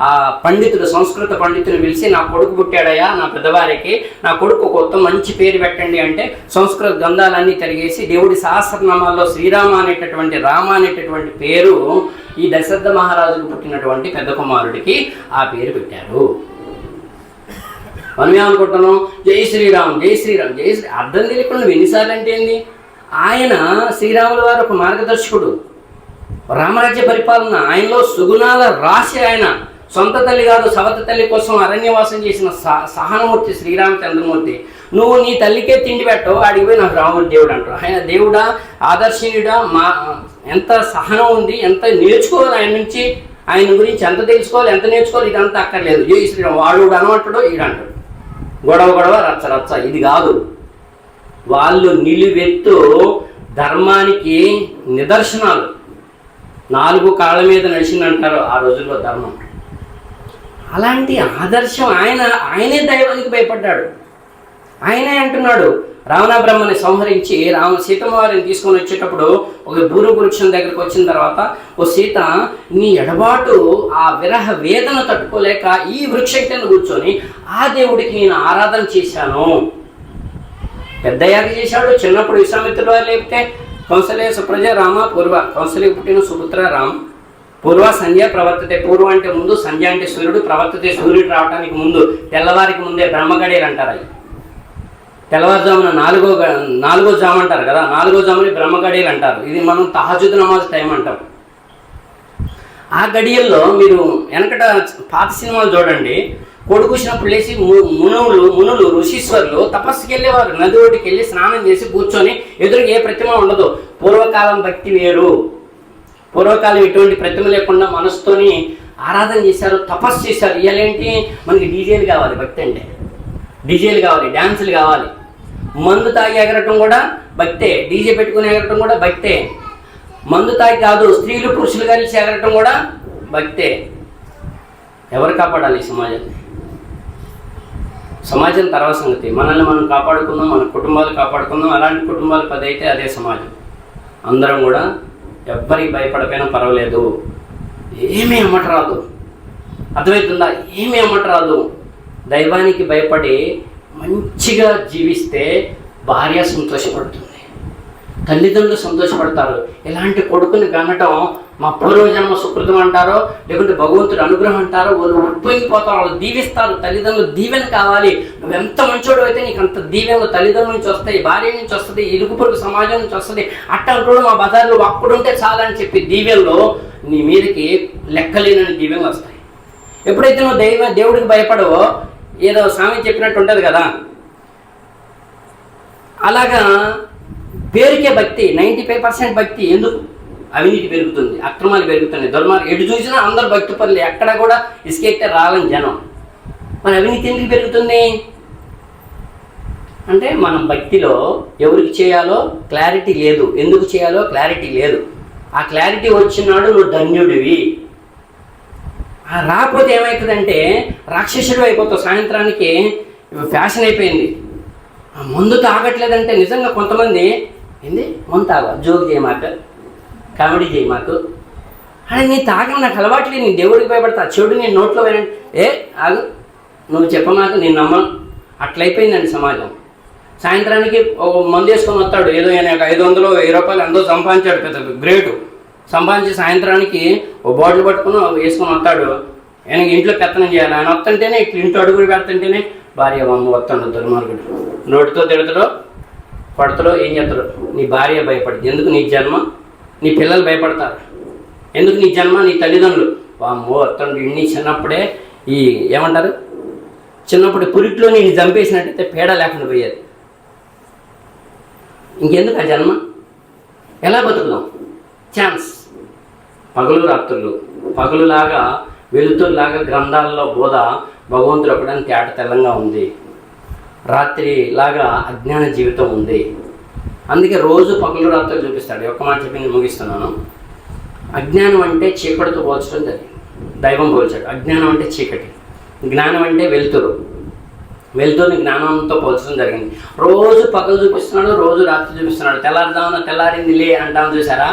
ఆ పండితుడు, సంస్కృత పండితుని పిలిచి, నా కొడుకు పుట్టాడయ్యా, నా పెద్దవారికి నా కొడుకు కొత్త మంచి పేరు పెట్టండి అంటే సంస్కృత గ్రంథాలన్నీ తిరిగేసి దేవుడి సహస్రనామాల్లో శ్రీరామ అనేటటువంటి రామ అనేటటువంటి పేరు ఈ దశరథ మహారాజుకు పుట్టినటువంటి పెద్ద కుమారుడికి ఆ పేరు పెట్టారు. మనం ఏమనుకుంటున్నాం? జై శ్రీరామ్ జై శ్రీరామ్ జై శ్రీ. అర్థం తెలియకుండా ఎన్నిసార్లు అంటే ఏంది? ఆయన శ్రీరాముల వారు ఒక మార్గదర్శకుడు, రామరాజ్య పరిపాలన, ఆయనలో సుగుణాల రాశి. ఆయన సొంత తల్లి కాదు, సవత తల్లి కోసం అరణ్యవాసం చేసిన సహనమూర్తి శ్రీరామచంద్రమూర్తి. నువ్వు నీ తల్లికే తిండి పెట్టవు, అడిగిపోయి నాకు రాముడు దేవుడు అంటారు. ఆయన దేవుడా, ఆదర్శనీయుడా, ఎంత సహనం ఉంది, ఎంత నేర్చుకోవాలి ఆయన నుంచి, ఆయన గురించి ఎంత తెలుసుకోవాలి, ఎంత నేర్చుకోవాలి, ఇదంతా అక్కర్లేదు. జై శ్రీరామ్ వాడు అనమంటాడు, ఈడంటాడు, గొడవ రచ్చ రచ్చ. ఇది కాదు. వాళ్ళు నిలువెత్తు ధర్మానికి నిదర్శనాలు. 4 కాళ్ళ మీద నడిచిందంటారు ఆ రోజుల్లో ధర్మం. అలాంటి ఆదర్శం. ఆయనే దైవానికి భయపడ్డాడు. ఆయనే అంటున్నాడు, రావణ బ్రహ్మని సంహరించి సీతమ్మ వారిని తీసుకొని వచ్చేటప్పుడు ఒక బూరు వృక్షం దగ్గరికి వచ్చిన తర్వాత, ఓ సీత, నీ ఎడబాటు ఆ విరహ వేదన తట్టుకోలేక ఈ వృక్షం కింద కూర్చొని ఆ దేవుడికి నేను ఆరాధన చేశాను. పెద్దయ్యాక చేశాడు. చిన్నప్పుడు విశ్వామిత్రుడు వారు లేపితే కౌసల్య సుప్రజ రామ పూర్వ. కౌసల్య పుట్టిన సుపుత్ర రామ. పూర్వ సంధ్య ప్రవర్తతే. పూర్వ అంటే ముందు, సంధ్య అంటే సూర్యుడు, ప్రవర్తతే సూర్యుడు రావడానికి ముందు, తెల్లవారికి ముందే బ్రహ్మగడియలు అంటారు. అవి తెల్లవారుజామున నాలుగో జాము అంటారు కదా, 4వ జాముని బ్రహ్మగడియలు అంటారు. ఇది మనం తహజుద్ నమాజ్ టైం అంటాం. ఆ గడియల్లో మీరు వెనకట పాత సినిమాలు చూడండి, కొడుకుసినప్పుడు లేచి మునులు ఋషీశ్వరులు తపస్సుకి వెళ్ళేవారు. నది ఒడ్డుకి వెళ్ళి స్నానం చేసి కూర్చొని, ఎదురుగా ఏ ప్రతిమ ఉండదు. పూర్వకాలం భక్తి వేరు. పూర్వకాలం ఎటువంటి ప్రతిమ లేకుండా మనసుతోని ఆరాధన చేశారు, తపస్సు చేశారు. ఇవాళేంటి, మనకి డీజేలు కావాలి, భక్తి అంటే డీజేలు కావాలి, డ్యాన్సులు కావాలి. మందు తాగి ఎగరటం కూడా భక్తే, డీజే పెట్టుకుని ఎగరటం కూడా భక్తే. మందు తాగి కాదు, స్త్రీలు పురుషులు కలిసి ఎగరటం కూడా భక్తే. ఎవరు కాపాడాలి సమాజాన్ని? సమాజం తర్వాత సంగతి. మనల్ని మనం కాపాడుకుందాం, మన కుటుంబాలు కాపాడుకుందాం. అలాంటి కుటుంబాలు 10 అయితే అదే సమాజం. అందరం కూడా ఎవ్వరికి భయపడపోయినా పర్వాలేదు, ఏమీ అమ్మటరాదు. అర్థమవుతుందా? ఏమీ అమ్మటరాదు. దైవానికి భయపడి మంచిగా జీవిస్తే భార్య సంతోషపడుతుంది, తల్లిదండ్రులు సంతోషపడతారు. ఇలాంటి కొడుకుని కనటం మా పూర్వజన్మ సుకృతం అంటారో, లేకుంటే భగవంతుడు అనుగ్రహం అంటారో, వాళ్ళు ఉప్పొంగిపోతారు, వాళ్ళు దీవిస్తారు. తల్లిదండ్రులు దీవెన కావాలి. నువ్వు ఎంత మంచోడు అయితే నీకు అంత దీవెనలు తల్లిదండ్రుల నుంచి వస్తాయి, భార్య నుంచి వస్తుంది, ఇరుగు పొరుగు సమాజం నుంచి వస్తుంది. అట్టంటూ మా బజార్లో అప్పుడుంటే చాలని చెప్పి దీవెనలు నీ మీదకి లెక్కలేనని దీవెనలు వస్తాయి. ఎప్పుడైతే నువ్వు దేవుడికి భయపడవో, ఏదో స్వామి చెప్పినట్టు ఉంటుంది కదా, అలాగా పేరుకే భక్తి, 95% భక్తి. ఎందుకు? అవినీతి పెరుగుతుంది, అక్రమాలు పెరుగుతున్నాయి, దుర్మార్గం. ఎటు చూసినా అందరు భక్తి పనులు, ఎక్కడ కూడా ఇసుకెత్తే రాలని జనం. మరి అవినీతి ఎందుకు పెరుగుతుంది అంటే, మనం భక్తిలో ఎవరికి చేయాలో క్లారిటీ లేదు, ఎందుకు చేయాలో క్లారిటీ లేదు. ఆ క్లారిటీ వచ్చినాడు నువ్వు ధన్యుడివి. రాకపోతే ఏమవుతుందంటే రాక్షసుడు అయిపోతావు. సాయంత్రానికి ఫ్యాషన్ అయిపోయింది. మందు తాగట్లేదంటే నిజంగా కొంతమంది ఏంది మందు తాగా, జోక్ చేయమాక, కామెడీ చేయమాకు అని. నీ తాగని నాకు అలవాట్లేదు, నీ దేవుడికి భయపడతా, చెడు నేను నోట్లో పోయినంటే ఆగు, నువ్వు చెప్పమాకు, నేను నమ్మను. అట్లయిపోయిందండి సమాజం. సాయంత్రానికి మందు వేసుకొని వస్తాడు, ఏదో 500 1000 ఎంతో సంపాదించాడు, పెద్ద గ్రేటు సంపాదించి సాయంత్రానికి ఓ బాటిల్ పట్టుకుని వేసుకొని వస్తాడు. ఆయనకి ఇంట్లో పెత్తనం చేయాలి. ఆయన వస్తుంటేనే ఇట్లా ఇంట్లో అడుగులు పెడుతుంటేనే భార్య అమ్మ వస్తాడు దుర్మార్గుడు. నోటితో తిడతాడో కొడతాడో ఏం చేస్తాడో. నీ భార్య భయపడింది. ఎందుకు? నీ జన్మ. నీ పిల్లలు భయపడతారు. ఎందుకు? నీ జన్మ, నీ తల్లిదండ్రులు. అమ్మో వస్తాడు. ఇన్ని చిన్నప్పుడే ఈ ఏమంటారు, చిన్నప్పుడు పురిట్లో నేను చంపేసినట్టయితే పేడ లేకుండా పోయేది. ఇంకెందుకు ఆ జన్మ? ఎలా బతుకుదాం? ఛాన్స్. పగలు రాత్రులు, పగలులాగా వెలుతురులాగా గ్రంథాల్లో బోధ భగవంతుడు ఒకడని తేట తెల్లంగా ఉంది, రాత్రి లాగా అజ్ఞాన జీవితం ఉంది. అందుకే రోజు పగలు రాత్రులు చూపిస్తాడు. ఒక్క మాట చెప్పి నేను ముగిస్తున్నాను. అజ్ఞానం అంటే చీకటితో పోల్చడం జరిగింది. దైవం పోల్చాడు. అజ్ఞానం అంటే చీకటి, జ్ఞానం అంటే వెలుతురు. వెలుతురుని జ్ఞానంతో పోల్చడం జరిగింది. రోజు పగలు చూపిస్తున్నాడు, రోజు రాత్రి చూపిస్తున్నాడు. తెల్లారుదామన్నా తెల్లారింది లే అంటాం చూసారా?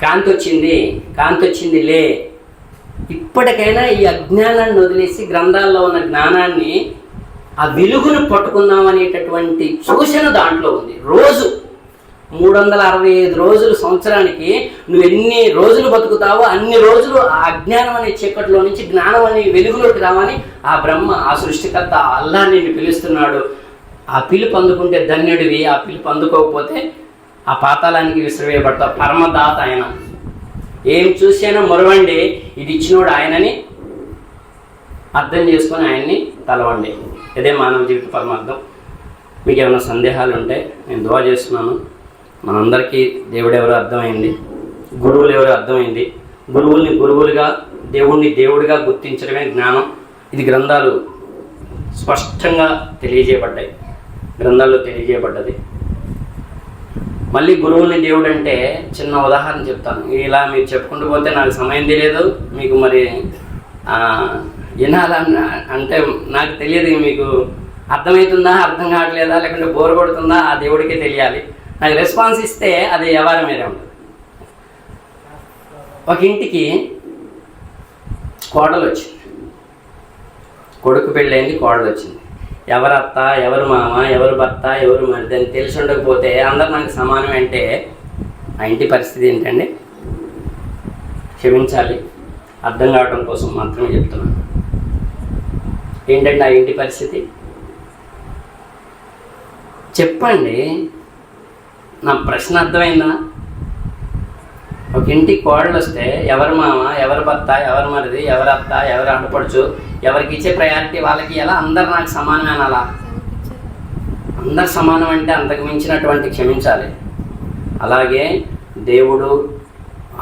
కాంతి వచ్చింది, కాంతి వచ్చింది లే. ఇప్పటికైనా ఈ అజ్ఞానాన్ని వదిలేసి గ్రంథాల్లో ఉన్న జ్ఞానాన్ని, ఆ వెలుగును పట్టుకుందాం అనేటటువంటి సూచన దాంట్లో ఉంది. రోజు 365 రోజులు సంవత్సరానికి నువ్వు ఎన్ని రోజులు బతుకుతావో అన్ని రోజులు ఆ అజ్ఞానం అనే చీకటిలో నుంచి జ్ఞానం అనే వెలుగులోకి రావని ఆ బ్రహ్మ, ఆ సృష్టికర్త, ఆ అల్లా నిన్ను పిలుస్తున్నాడు. ఆ పిలుపు అందుకుంటే ధన్యుడివి, ఆ పిలుపు అందుకోకపోతే ఆ పాతాళానికి విసిరివేయబడతావు. పరమదాత ఆయన. ఏం చూసైనా మొరవండి, ఇది ఇచ్చినోడు ఆయనని అర్థం చేసుకొని ఆయన్ని తలవండి. ఇదే మానవ జీవిత పరమార్థం. మీకు ఏమైనా సందేహాలు ఉంటే నేను దువా చేస్తున్నాను. మనందరికీ దేవుడు ఎవరో అర్థమైంది, గురువులు ఎవరో అర్థమైంది. గురువుల్ని గురువులుగా, దేవుణ్ణి దేవుడిగా గుర్తించడమే జ్ఞానం. ఇది గ్రంథాలు స్పష్టంగా తెలియజేయబడ్డాయి, గ్రంథాల్లో తెలియజేయబడ్డది. మళ్ళీ గురువుల్ని దేవుడు అంటే చిన్న ఉదాహరణ చెప్తాను. ఇలా మీరు చెప్పుకుంటూ పోతే నాకు సమయం తెలియదు. మీకు మరి వినాలని అంటే నాకు తెలియదు. మీకు అర్థమవుతుందా, అర్థం కావట్లేదా, లేకుంటే బోర్ కొడుతుందా, ఆ దేవుడికే తెలియాలి. నాకు రెస్పాన్స్ ఇస్తే అది వ్యవహారం మీరే ఉంటుంది. ఒక ఇంటికి కోడలు వచ్చింది, కొడుకు పెళ్ళైంది, కోడలు వచ్చింది. ఎవరు అత్త, ఎవరు మామ, ఎవరు భర్త, ఎవరు మరిది అని తెలిసి ఉండకపోతే అందరు నాకు సమానం అంటే ఆ ఇంటి పరిస్థితి ఏంటండి? క్షమించాలి, అర్థం కావడం కోసం మాత్రమే చెప్తున్నాను. ఏంటంటే ఆ ఇంటి పరిస్థితి చెప్పండి. నా ప్రశ్న అర్థమైందా? ఒక ఇంటికి కోడలు వస్తే ఎవరు మామ, ఎవరు భర్త, ఎవరు మరిది, ఎవరు అత్త, ఎవరు ఆడపడుచు, ఎవరికి ఇచ్చే ప్రయారిటీ వాళ్ళకి ఎలా? అందరు నాకు సమానమే అనాలా? అందరు సమానం అంటే అంతకు మించినటువంటి క్షమించాలి. అలాగే దేవుడు,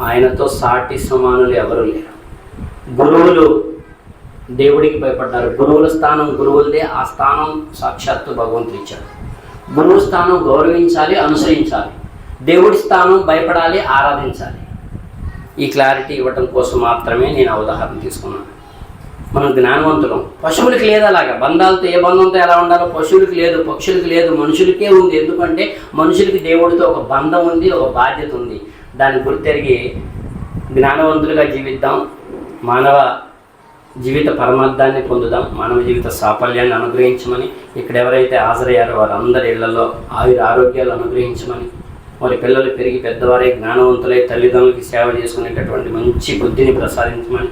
ఆయనతో సాటి సమానులు ఎవరు లేరు. గురువులు దేవుడికి భయపడ్డారు. గురువుల స్థానం గురువులదే. ఆ స్థానం సాక్షాత్తు భగవంతుడు ఇచ్చాడు. గురువు స్థానం గౌరవించాలి, అనుసరించాలి. దేవుడి స్థానం భయపడాలి, ఆరాధించాలి. ఈ క్లారిటీ ఇవ్వటం కోసం మాత్రమే నేను ఆ ఉదాహరణ తీసుకున్నాను. మనం జ్ఞానవంతులం. పశువులకి లేదు అలాగా. బంధాలతో, ఏ బంధంతో ఎలా ఉండాలో పశువులకి లేదు, పక్షులకి లేదు, మనుషులకే ఉంది. ఎందుకంటే మనుషులకి దేవుడితో ఒక బంధం ఉంది, ఒక బాధ్యత ఉంది. దాన్ని గుర్తెరిగి జ్ఞానవంతులుగా జీవిద్దాం. మానవ జీవిత పరమార్థాన్ని పొందుదాం. మానవ జీవిత సాఫల్యాన్ని అనుగ్రహించమని, ఇక్కడ ఎవరైతే హాజరయ్యారో వారందరి ఇళ్లలో ఆయుర ఆరోగ్యాలు అనుగ్రహించమని, వారి పిల్లలు పెరిగి పెద్దవారై జ్ఞానవంతులై తల్లిదండ్రులకి సేవ చేసుకునేటటువంటి మంచి బుద్ధిని ప్రసాదించమని,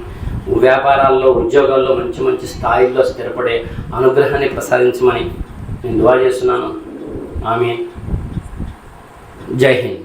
వ్యాపారాల్లో, ఉద్యోగాల్లో మంచి మంచి స్థాయిల్లో స్థిరపడే అనుగ్రహాన్ని ప్రసాదించమని నేను దువా చేస్తున్నాను. ఆమేన్. జై హింద్.